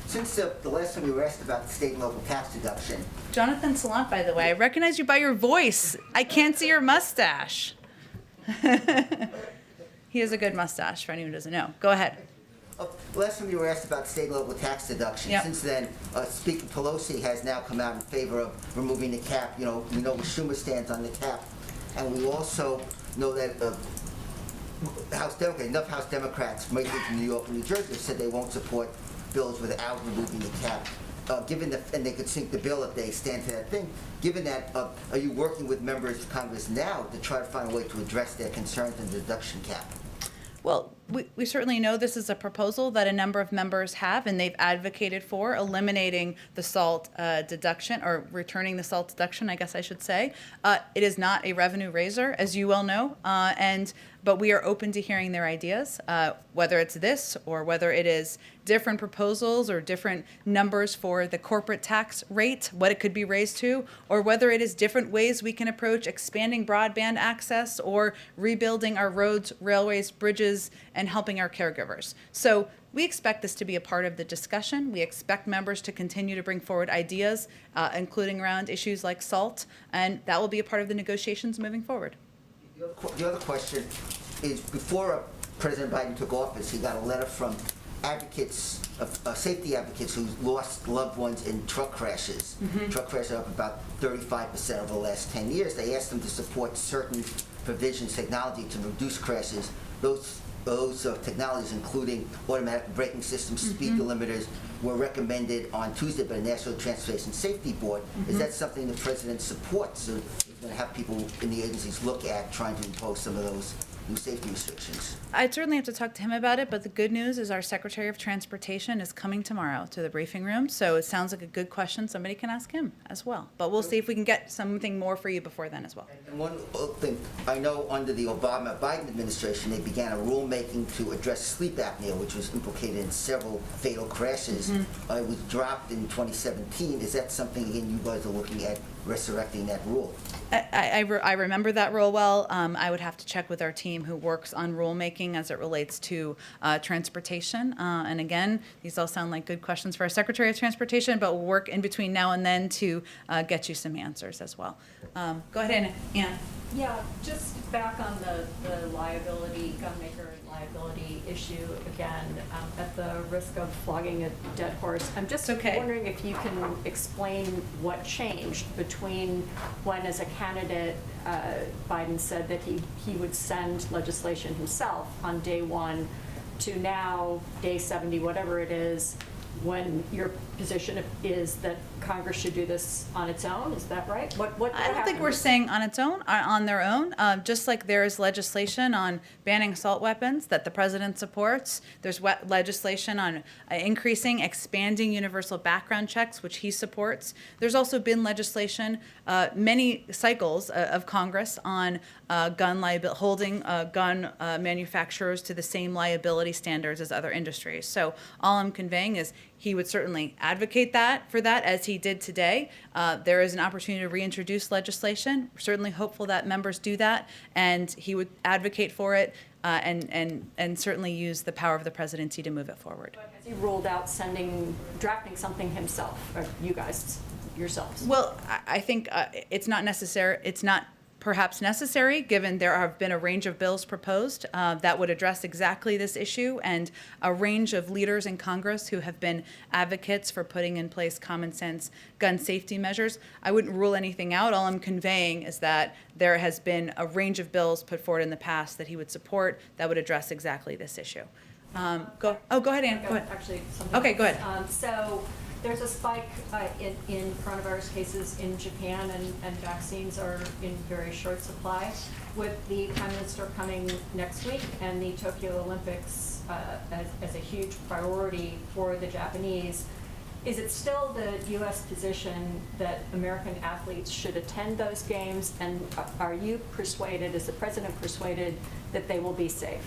Speaker 12: Since the last time you were asked about the state and local tax deduction.
Speaker 2: Jonathan Salant, by the way, I recognize you by your voice. I can't see your mustache. He has a good mustache, for anyone who doesn't know. Go ahead.
Speaker 12: Last time you were asked about state and local tax deduction.
Speaker 2: Yep.
Speaker 12: Since then, Speaker Pelosi has now come out in favor of removing the cap. You know, we know where Schumer stands on the cap. And we also know that enough House Democrats, mainly from New York and New Jersey, have said they won't support bills without removing the cap. And they could sink the bill if they stand to that thing. Given that, are you working with members of Congress now to try to find a way to address their concerns in the deduction cap?
Speaker 2: Well, we certainly know this is a proposal that a number of members have, and they've advocated for eliminating the SALT deduction, or returning the SALT deduction, I guess I should say. It is not a revenue raiser, as you well know, but we are open to hearing their ideas, whether it's this or whether it is different proposals or different numbers for the corporate tax rate, what it could be raised to, or whether it is different ways we can approach expanding broadband access or rebuilding our roads, railways, bridges, and helping our caregivers. So we expect this to be a part of the discussion. We expect members to continue to bring forward ideas, including around issues like SALT, and that will be a part of the negotiations moving forward.
Speaker 12: The other question is, before President Biden took office, he got a letter from advocates, safety advocates who lost loved ones in truck crashes.
Speaker 2: Mm-hmm.
Speaker 12: Truck crashes are up about 35% over the last 10 years. They asked them to support certain provisions, technology to reduce crashes. Those technologies, including automatic braking systems, speed limiters, were recommended on Tuesday by the National Transportation Safety Board. Is that something the President supports? Or going to have people in the agencies look at trying to impose some of those new safety restrictions?
Speaker 2: I'd certainly have to talk to him about it, but the good news is our Secretary of Transportation is coming tomorrow to the briefing room, so it sounds like a good question. Somebody can ask him as well. But we'll see if we can get something more for you before then as well.
Speaker 12: And one other thing, I know under the Obama-Biden administration, they began a rulemaking to address sleep apnea, which was implicated in several fatal crashes. It was dropped in 2017. Is that something, again, you guys are looking at resurrecting that rule?
Speaker 2: I remember that rule well. I would have to check with our team who works on rulemaking as it relates to transportation. And again, these all sound like good questions for our Secretary of Transportation, but we'll work in between now and then to get you some answers as well. Go ahead, Ann.
Speaker 13: Yeah, just back on the liability, gun maker and liability issue again, at the risk of flogging a dead horse. I'm just wondering if you can explain what changed between when, as a candidate, Biden said that he would send legislation himself on day one to now, day 70, whatever it is, when your position is that Congress should do this on its own. Is that right? What
Speaker 2: I don't think we're saying on its own, on their own. Just like there is legislation on banning assault weapons that the president supports, there's legislation on expanding universal background checks, which he supports. There's also been legislation, many cycles of Congress on holding gun manufacturers to the same liability standards as other industries. So all I'm conveying is he would certainly advocate for that, as he did today. There is an opportunity to reintroduce legislation. We're certainly hopeful that members do that, and he would advocate for it and certainly use the power of the presidency to move it forward.
Speaker 13: Has he ruled out drafting something himself, or you guys yourselves?
Speaker 2: Well, I think it's not necessary. It's not perhaps necessary, given there have been a range of bills proposed that would address exactly this issue, and a range of leaders in Congress who have been advocates for putting in place common sense gun safety measures. I wouldn't rule anything out. All I'm conveying is that there has been a range of bills put forward in the past that he would support that would address exactly this issue. Go ahead, Ann. Go ahead.
Speaker 13: Actually, something
Speaker 2: Okay, go ahead.
Speaker 13: So there's a spike in coronavirus cases in Japan, and vaccines are in very short supply. With the Prime Minister coming next week and the Tokyo Olympics as a huge priority for the Japanese, is it still the U.S. position that American athletes should attend those games? And are you persuaded, is the President persuaded, that they will be safe?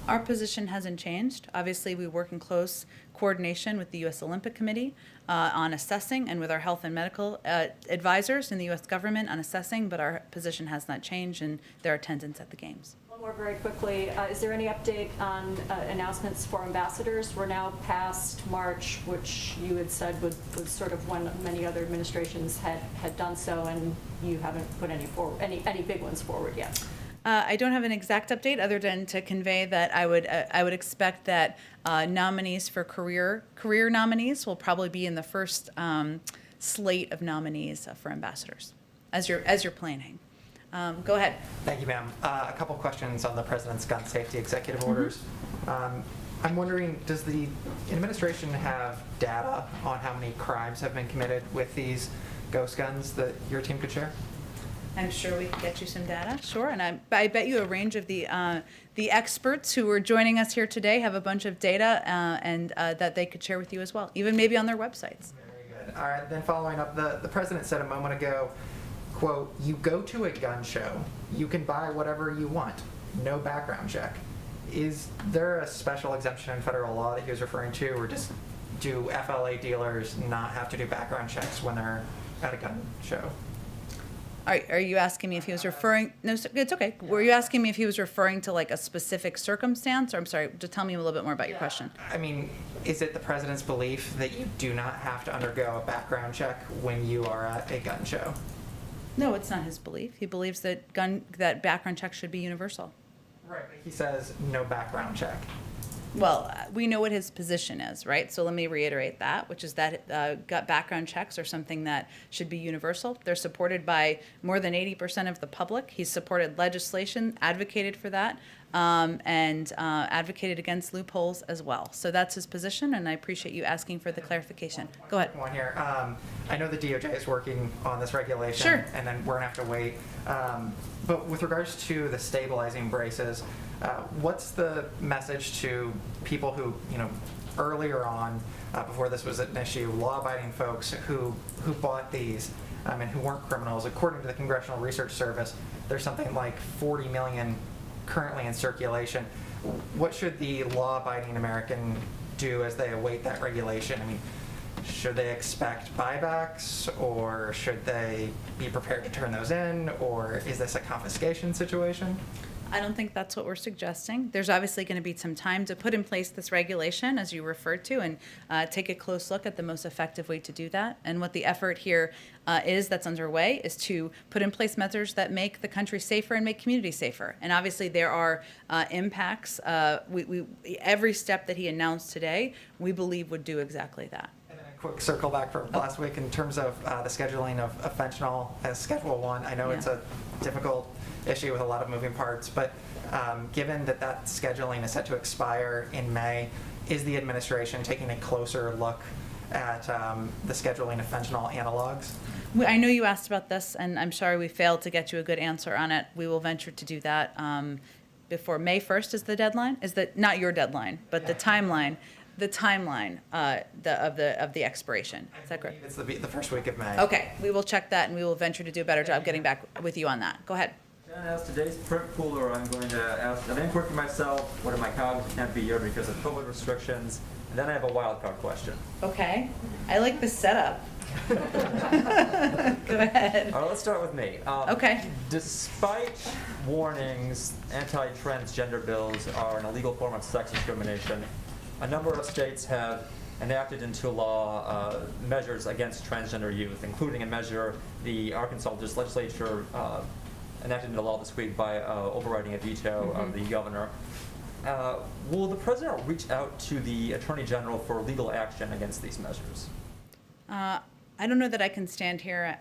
Speaker 2: Our position hasn't changed. Obviously, we work in close coordination with the U.S. Olympic Committee on assessing, and with our health and medical advisors in the U.S. government on assessing, but our position has not changed in their attendance at the games.
Speaker 13: One more very quickly. Is there any update on announcements for ambassadors? We're now past March, which you had said was sort of when many other administrations had done so, and you haven't put any big ones forward yet.
Speaker 2: I don't have an exact update other than to convey that I would expect that nominees for career nominees will probably be in the first slate of nominees for ambassadors, as you're planning. Go ahead.
Speaker 14: Thank you, ma'am. A couple questions on the President's gun safety executive orders. I'm wondering, does the administration have data on how many crimes have been committed with these ghost guns that your team could share?
Speaker 2: I'm sure we can get you some data, sure, and I bet you a range of the experts who are joining us here today have a bunch of data and that they could share with you as well, even maybe on their websites.
Speaker 14: Very good. All right, then following up, the President said a moment ago, quote, "You go to a gun show, you can buy whatever you want, no background check." Is there a special exemption in federal law that he was referring to, or just do FLA dealers not have to do background checks when they're at a gun show?
Speaker 2: Are you asking me if he was referring? No, it's okay. Were you asking me if he was referring to like a specific circumstance? Or I'm sorry, just tell me a little bit more about your question.
Speaker 14: I mean, is it the President's belief that you do not have to undergo a background check when you are at a gun show?
Speaker 2: No, it's not his belief. He believes that background checks should be universal.
Speaker 14: Right, but he says no background check.
Speaker 2: Well, we know what his position is, right? So let me reiterate that, which is that gut background checks are something that should be universal. They're supported by more than 80% of the public. He's supported legislation, advocated for that, and advocated against loopholes as well. So that's his position, and I appreciate you asking for the clarification. Go ahead.
Speaker 14: One here. I know the DOJ is working on this regulation,
Speaker 2: Sure.
Speaker 14: And then we're gonna have to wait. But with regards to the stabilizing braces, what's the message to people who, earlier on, before this was an issue, law-abiding folks who bought these and who weren't criminals? According to the Congressional Research Service, there's something like 40 million currently in circulation. What should the law-abiding American do as they await that regulation? I mean, should they expect buybacks, or should they be prepared to turn those in, or is this a confiscation situation?
Speaker 2: I don't think that's what we're suggesting. There's obviously going to be some time to put in place this regulation, as you referred to, and take a close look at the most effective way to do that. And what the effort here that's underway is to put in place measures that make the country safer and make communities safer. And obviously there are impacts. Every step that he announced today, we believe would do exactly that.
Speaker 14: Quick circle back from last week in terms of the scheduling of fentanyl as Schedule 1. I know it's a difficult issue with a lot of moving parts, but given that scheduling is set to expire in May, is the administration taking a closer look at the scheduling of fentanyl analogs?
Speaker 2: I know you asked about this, and I'm sorry we failed to get you a good answer on it. We will venture to do that before May 1st is the deadline. Not your deadline, but the timeline. The timeline of the expiration. Is that correct?
Speaker 14: It's the first week of May.
Speaker 2: Okay, we will check that, and we will venture to do a better job getting back with you on that. Go ahead.
Speaker 15: As today's print cooler, I'm going to ask, I've imported myself. One of my colleagues can't be here because of COVID restrictions. And then I have a wild card question.
Speaker 2: Okay, I like this setup. Go ahead.
Speaker 15: All right, let's start with me.
Speaker 2: Okay.
Speaker 15: Despite warnings, anti-transgender bills are an illegal form of sex discrimination, a number of states have enacted into law measures against transgender youth, including a measure the Arkansas legislature enacted into law this week by overriding a veto of the governor. Will the president reach out to the attorney general for legal action against these measures?
Speaker 2: I don't know that I can't stand here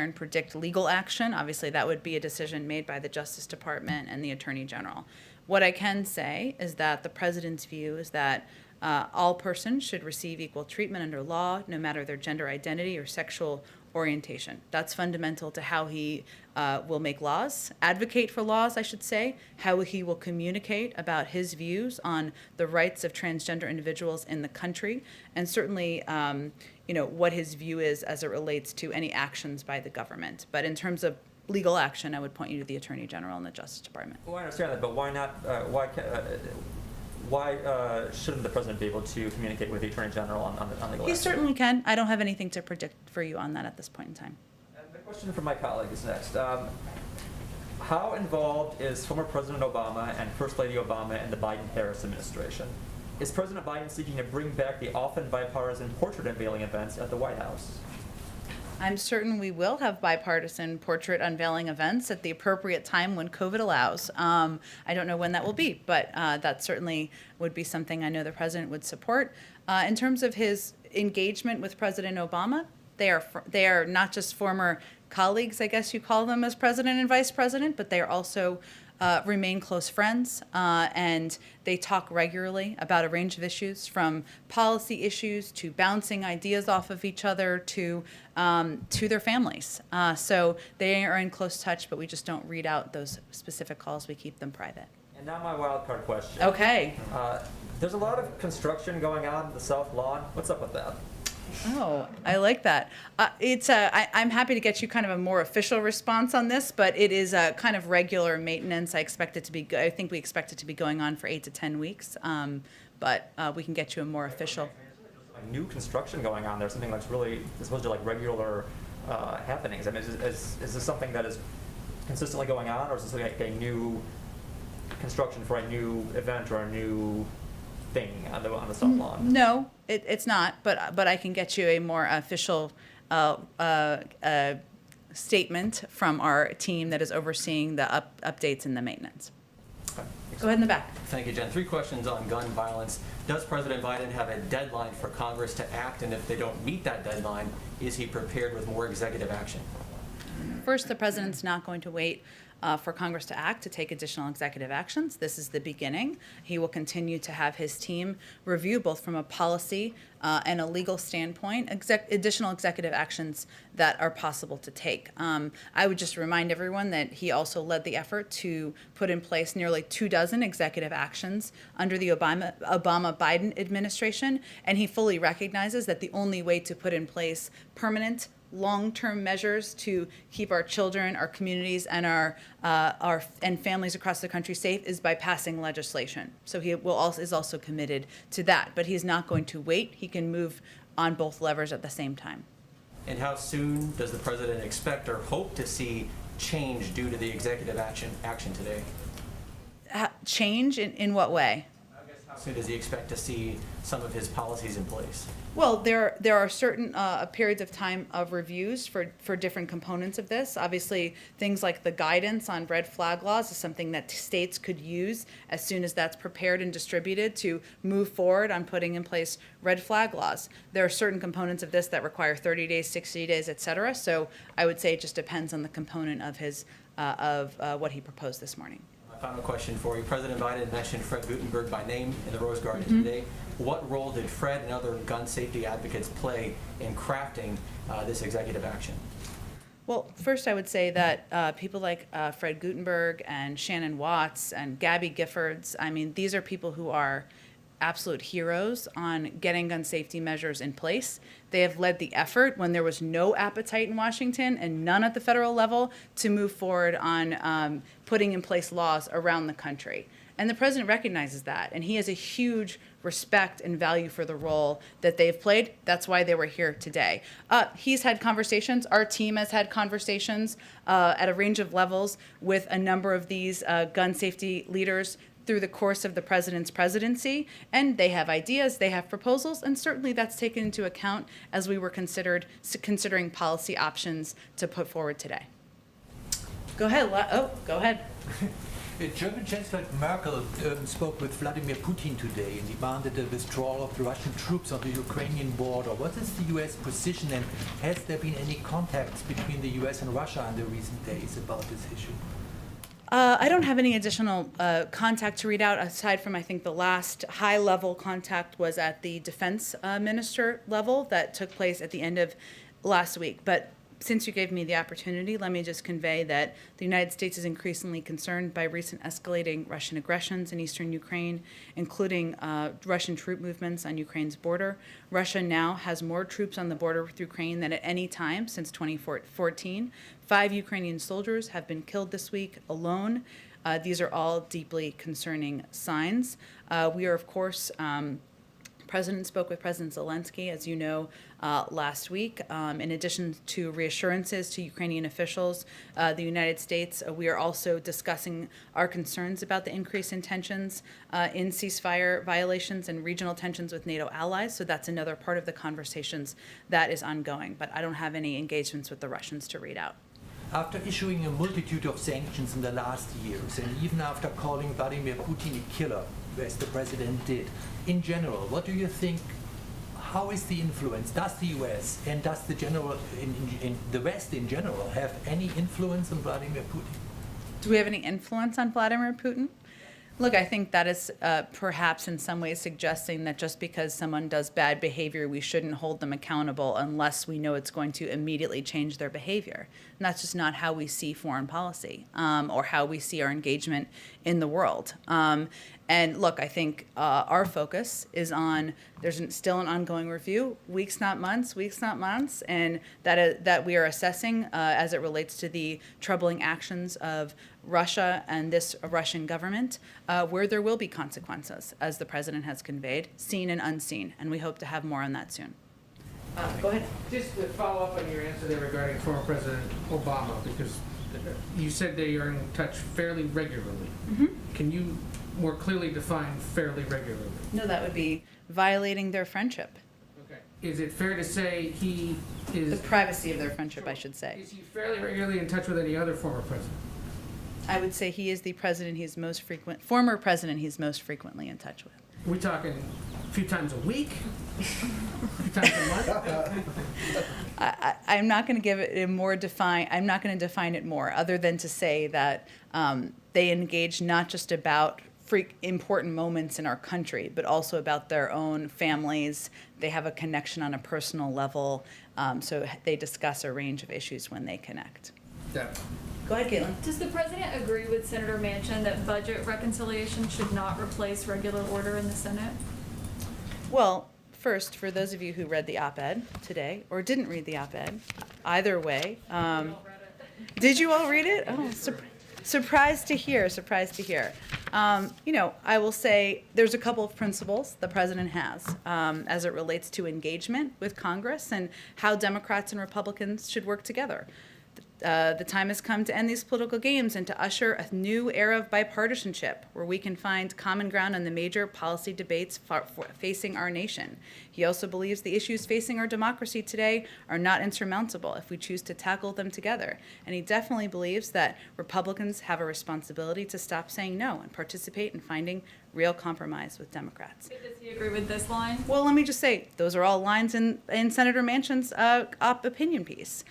Speaker 2: and predict legal action. Obviously, that would be a decision made by the Justice Department and the Attorney General. What I can say is that the president's view is that all persons should receive equal treatment under law, no matter their gender identity or sexual orientation. That's fundamental to how he will make laws, advocate for laws, I should say, how he will communicate about his views on the rights of transgender individuals in the country, and certainly what his view is as it relates to any actions by the government. But in terms of legal action, I would point you to the Attorney General and the Justice Department.
Speaker 15: Well, I understand that, but why not? Why shouldn't the president be able to communicate with the attorney general on legal
Speaker 2: He
Speaker 15: action?
Speaker 2: certainly can. I don't have anything to predict for you on that at this point in time.
Speaker 15: And the question from my colleague is next. How involved is former President Obama and First Lady Obama in the Biden-Harris administration? Is President Biden seeking to bring back the often bipartisan portrait unveiling events at the White House?
Speaker 2: I'm certain we will have bipartisan portrait unveiling events at the appropriate time when COVID allows. I don't know when that will be, but that certainly would be something I know the president would support. In terms of his engagement with President Obama, they are not just former colleagues, I guess you call them, as president and vice president, but they are also remain close friends, and they talk regularly about a range of issues, from policy issues to bouncing ideas off of each other to their families. So they are in close touch, but we just don't read out those specific calls. We keep them private.
Speaker 15: And now my wild card question.
Speaker 2: Okay.
Speaker 15: There's a lot of construction going on in the South Lawn. What's up with that?
Speaker 2: Oh, I like that. I'm happy to get you kind of a more official response on this, but it is a kind of regular maintenance. I think we expect it to be going on for 8 to 10 weeks, but we can get you a more official.
Speaker 15: Like new construction going on there, something that's really supposed to like regular happenings. I mean, is this something that is consistently going on, or is this like a new construction for a new event or a new thing on the South Lawn?
Speaker 2: No, it's not, but I can get you a more official statement from our team that is overseeing the updates and the maintenance.
Speaker 15: Okay.
Speaker 2: Go ahead in the back.
Speaker 16: Thank you, Jen. 3 questions on gun violence. Does President Biden have a deadline for Congress to act? And if they don't meet that deadline, is he prepared with more executive action?
Speaker 2: First, the president's not going to wait for Congress to act to take additional executive actions. This is the beginning. He will continue to have his team review, both from a policy and a legal standpoint, additional executive actions that are possible to take. I would just remind everyone that he also led the effort to put in place nearly 24 executive actions under the Obama-Biden administration, and he fully recognizes that the only way to put in place permanent long-term measures to keep our children, our communities, and our families across the country safe is by passing legislation. So he is also committed to that, but he's not going to wait. He can move on both levers at the same time.
Speaker 16: And how soon does the president expect or hope to see change due to the executive action today?
Speaker 2: Change in what way?
Speaker 16: How soon does he expect to see some of his policies in place?
Speaker 2: Well, there are certain periods of time of reviews for different components of this. Obviously, things like the guidance on red flag laws is something that states could use as soon as that's prepared and distributed to move forward on putting in place red flag laws. There are certain components of this that require 30 days, 60 days, et cetera. So I would say it just depends on the component of his what he proposed this morning.
Speaker 16: Final question for you. President Biden mentioned Fred Gutenberg by name in the Rose Garden today. What role did Fred and other gun safety advocates play in crafting this executive action?
Speaker 2: Well, first I would say that people like Fred Gutenberg and Shannon Watts and Gabby Giffords, I mean, these are people who are absolute heroes on getting gun safety measures in place. They have led the effort when there was no appetite in Washington and none at the federal level to move forward on putting in place laws around the country. And the president recognizes that, and he has a huge respect and value for the role that they've played. That's why they were here today. He's had conversations, our team has had conversations at a range of levels with a number of these gun safety leaders through the course of the president's presidency, and they have ideas, they have proposals, and certainly that's taken into account as we were considering policy options to put forward today. Go ahead. Go ahead.
Speaker 17: German Chancellor Merkel spoke with Vladimir Putin today and demanded a withdrawal of the Russian troops on the Ukrainian border. What is the U.S. position, and has there been any contacts between the U.S. and Russia in the recent days about this issue?
Speaker 2: I don't have any additional contact to read out, aside from I think the last high-level contact was at the defense minister level that took place at the end of last week. But since you gave me the opportunity, let me just convey that the United States is increasingly concerned by recent escalating Russian aggressions in eastern Ukraine, including Russian troop movements on Ukraine's border. Russia now has more troops on the border with Ukraine than at any time since 2014. 5 Ukrainian soldiers have been killed this week alone. These are all deeply concerning signs. We are, of course, President spoke with President Zelensky, as you know, last week. In addition to reassurances to Ukrainian officials, the United States, we are also discussing our concerns about the increase in tensions in ceasefire violations and regional tensions with NATO allies. So that's another part of the conversations that is ongoing. But I don't have any engagements with the Russians to read out.
Speaker 17: After issuing a multitude of sanctions in the last years, and even after calling Vladimir Putin a killer, as the president did, in general, what do you think? How is the influence? Does the U.S. and does the the West in general have any influence on Vladimir Putin?
Speaker 2: Do we have any influence on Vladimir Putin? Look, I think that is perhaps in some ways suggesting that just because someone does bad behavior, we shouldn't hold them accountable unless we know it's going to immediately change their behavior. And that's just not how we see foreign policy or how we see our engagement in the world. And look, I think our focus is on, there's still an ongoing review, weeks not months, and that we are assessing as it relates to the troubling actions of Russia and this Russian government, where there will be consequences, as the president has conveyed, seen and unseen, and we hope to have more on that soon. Go ahead.
Speaker 1: Just to follow up on your answer there regarding former President Obama, because you said they are in touch fairly regularly.
Speaker 2: Mm-hmm.
Speaker 1: Can you more clearly define fairly regularly?
Speaker 2: No, that would be violating their friendship.
Speaker 1: Okay. Is it fair to say he is...
Speaker 2: The privacy of their friendship, I should say.
Speaker 1: Is he fairly regularly in touch with any other former president?
Speaker 2: I would say he is the president former president he's most frequently in touch with.
Speaker 1: Are we talking a few times a week? A few times a month?
Speaker 2: I'm not going to give it I'm not going to define it more, other than to say that they engage not just about important moments in our country, but also about their own families. They have a connection on a personal level, so they discuss a range of issues when they connect.
Speaker 1: Yeah.
Speaker 2: Go ahead, Caitlin.
Speaker 7: Does the president agree with Senator Manchin that budget reconciliation should not replace regular order in the Senate?
Speaker 2: Well, first, for those of you who read the op-ed today, or didn't read the op-ed, either way, did you all read it? Oh, surprised to hear. I will say there's a couple of principles the president has as it relates to engagement with Congress and how Democrats and Republicans should work together. The time has come to end these political games and to usher a new era of bipartisanship where we can find common ground on the major policy debates facing our nation. He also believes the issues facing our democracy today are not insurmountable if we choose to tackle them together. And he definitely believes that Republicans have a responsibility to stop saying no and participate in finding real compromise with Democrats.
Speaker 7: Does he agree with this line?
Speaker 2: Well, let me just say, those are all lines in Senator Manchin's opinion piece.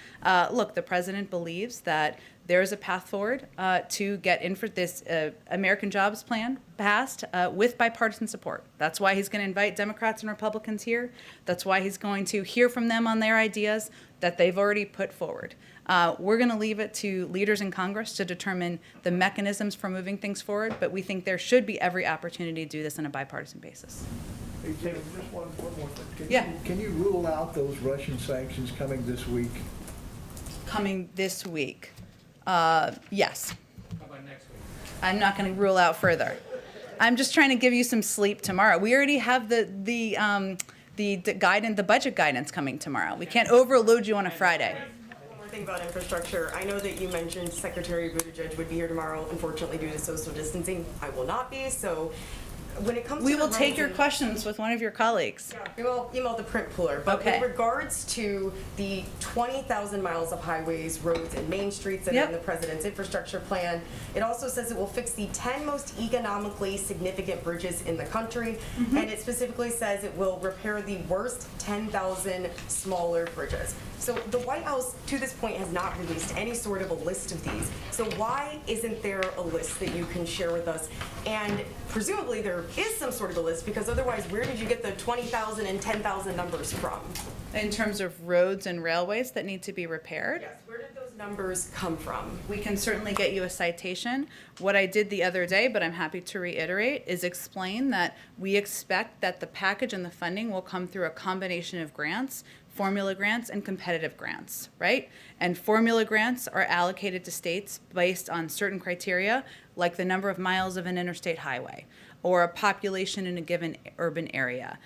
Speaker 2: Look, the president believes that there is a path forward to get in for this American Jobs Plan passed with bipartisan support. That's why he's going to invite Democrats and Republicans here. That's why he's going to hear from them on their ideas that they've already put forward. We're going to leave it to leaders in Congress to determine the mechanisms for moving things forward, but we think there should be every opportunity to do this on a bipartisan basis.
Speaker 10: Hey, Taylor, just one more thing.
Speaker 2: Yeah.
Speaker 10: Can you rule out those Russian sanctions coming this week?
Speaker 2: Coming this week? Yes.
Speaker 1: How about next week?
Speaker 2: I'm not going to rule out further. I'm just trying to give you some sleep tomorrow. We already have the guidance, the budget guidance coming tomorrow. We can't overload you on a Friday.
Speaker 9: One more thing about infrastructure. I know that you mentioned Secretary Buttigieg would be here tomorrow. Unfortunately, due to social distancing, I will not be. So when it comes
Speaker 2: We
Speaker 9: to
Speaker 2: will
Speaker 9: the
Speaker 2: take
Speaker 9: roads
Speaker 2: your
Speaker 9: and-
Speaker 2: questions with one of your colleagues.
Speaker 9: We will email the print pooler, but
Speaker 2: Okay.
Speaker 9: with regards to the 20,000 miles of highways, roads, and main streets that are in the president's infrastructure plan, it also says it will fix the 10 most economically significant bridges in the country, and it specifically says it will repair the worst 10,000 smaller bridges. So the White House, to this point, has not released any sort of a list of these. So why isn't there a list that you can share with us? And presumably there is some sort of a list, because otherwise, where did you get the 20,000 and 10,000 numbers from?
Speaker 2: In terms of roads and railways that need to be repaired?
Speaker 9: Yes, where did those numbers come from?
Speaker 2: We can certainly get you a citation. What I did the other day, but I'm happy to reiterate, is explain that we expect that the package and the funding will come through a combination of grants, formula grants and competitive grants, right? And formula grants are allocated to states based on certain criteria, like the number of miles of an interstate highway or a population in a given urban area.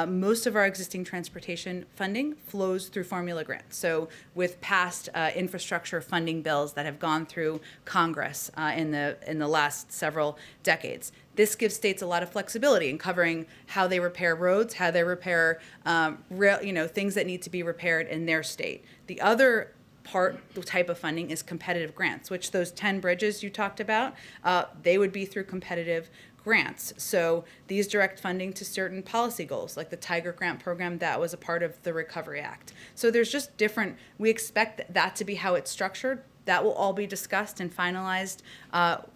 Speaker 2: Most of our existing transportation funding flows through formula grants. So with past infrastructure funding bills that have gone through Congress in the last several decades, this gives states a lot of flexibility in covering how they repair roads, how they repair things that need to be repaired in their state. The other the type of funding is competitive grants, which those 10 bridges you talked about, they would be through competitive grants. So these direct funding to certain policy goals, like the Tiger Grant program that was a part of the Recovery Act. So there's just different, we expect that to be how it's structured. That will all be discussed and finalized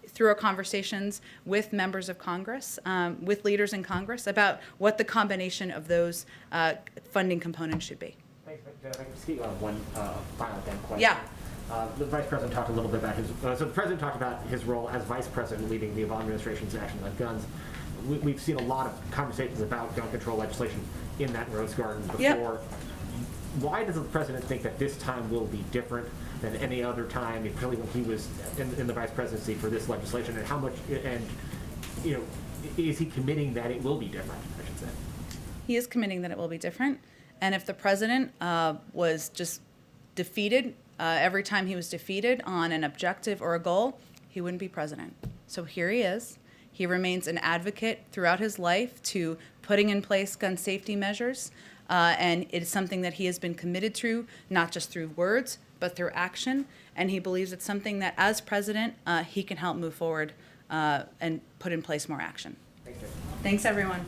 Speaker 2: through our conversations with members of Congress, with leaders in Congress, about what the combination of those funding components should be.
Speaker 5: Thanks, Jen. If I can just get one final then question.
Speaker 2: Yeah.
Speaker 5: The Vice President talked a little bit about so the President talked about his role as Vice President leading the Obama administration's action on guns. We've seen a lot of conversations about gun control legislation in that Rose Garden before.
Speaker 2: Yep.
Speaker 5: Why does the President think that this time will be different than any other time, particularly when he was in the Vice Presidency for this legislation, and how much, and is he committing that it will be different, I should say?
Speaker 2: He is committing that it will be different. And if the President was just defeated, every time he was defeated on an objective or a goal, he wouldn't be president. So here he is. He remains an advocate throughout his life to putting in place gun safety measures. And it is something that he has been committed to, not just through words, but through action. And he believes it's something that, as president, he can help move forward and put in place more action.
Speaker 5: Thanks, Jim.
Speaker 2: Thanks, everyone.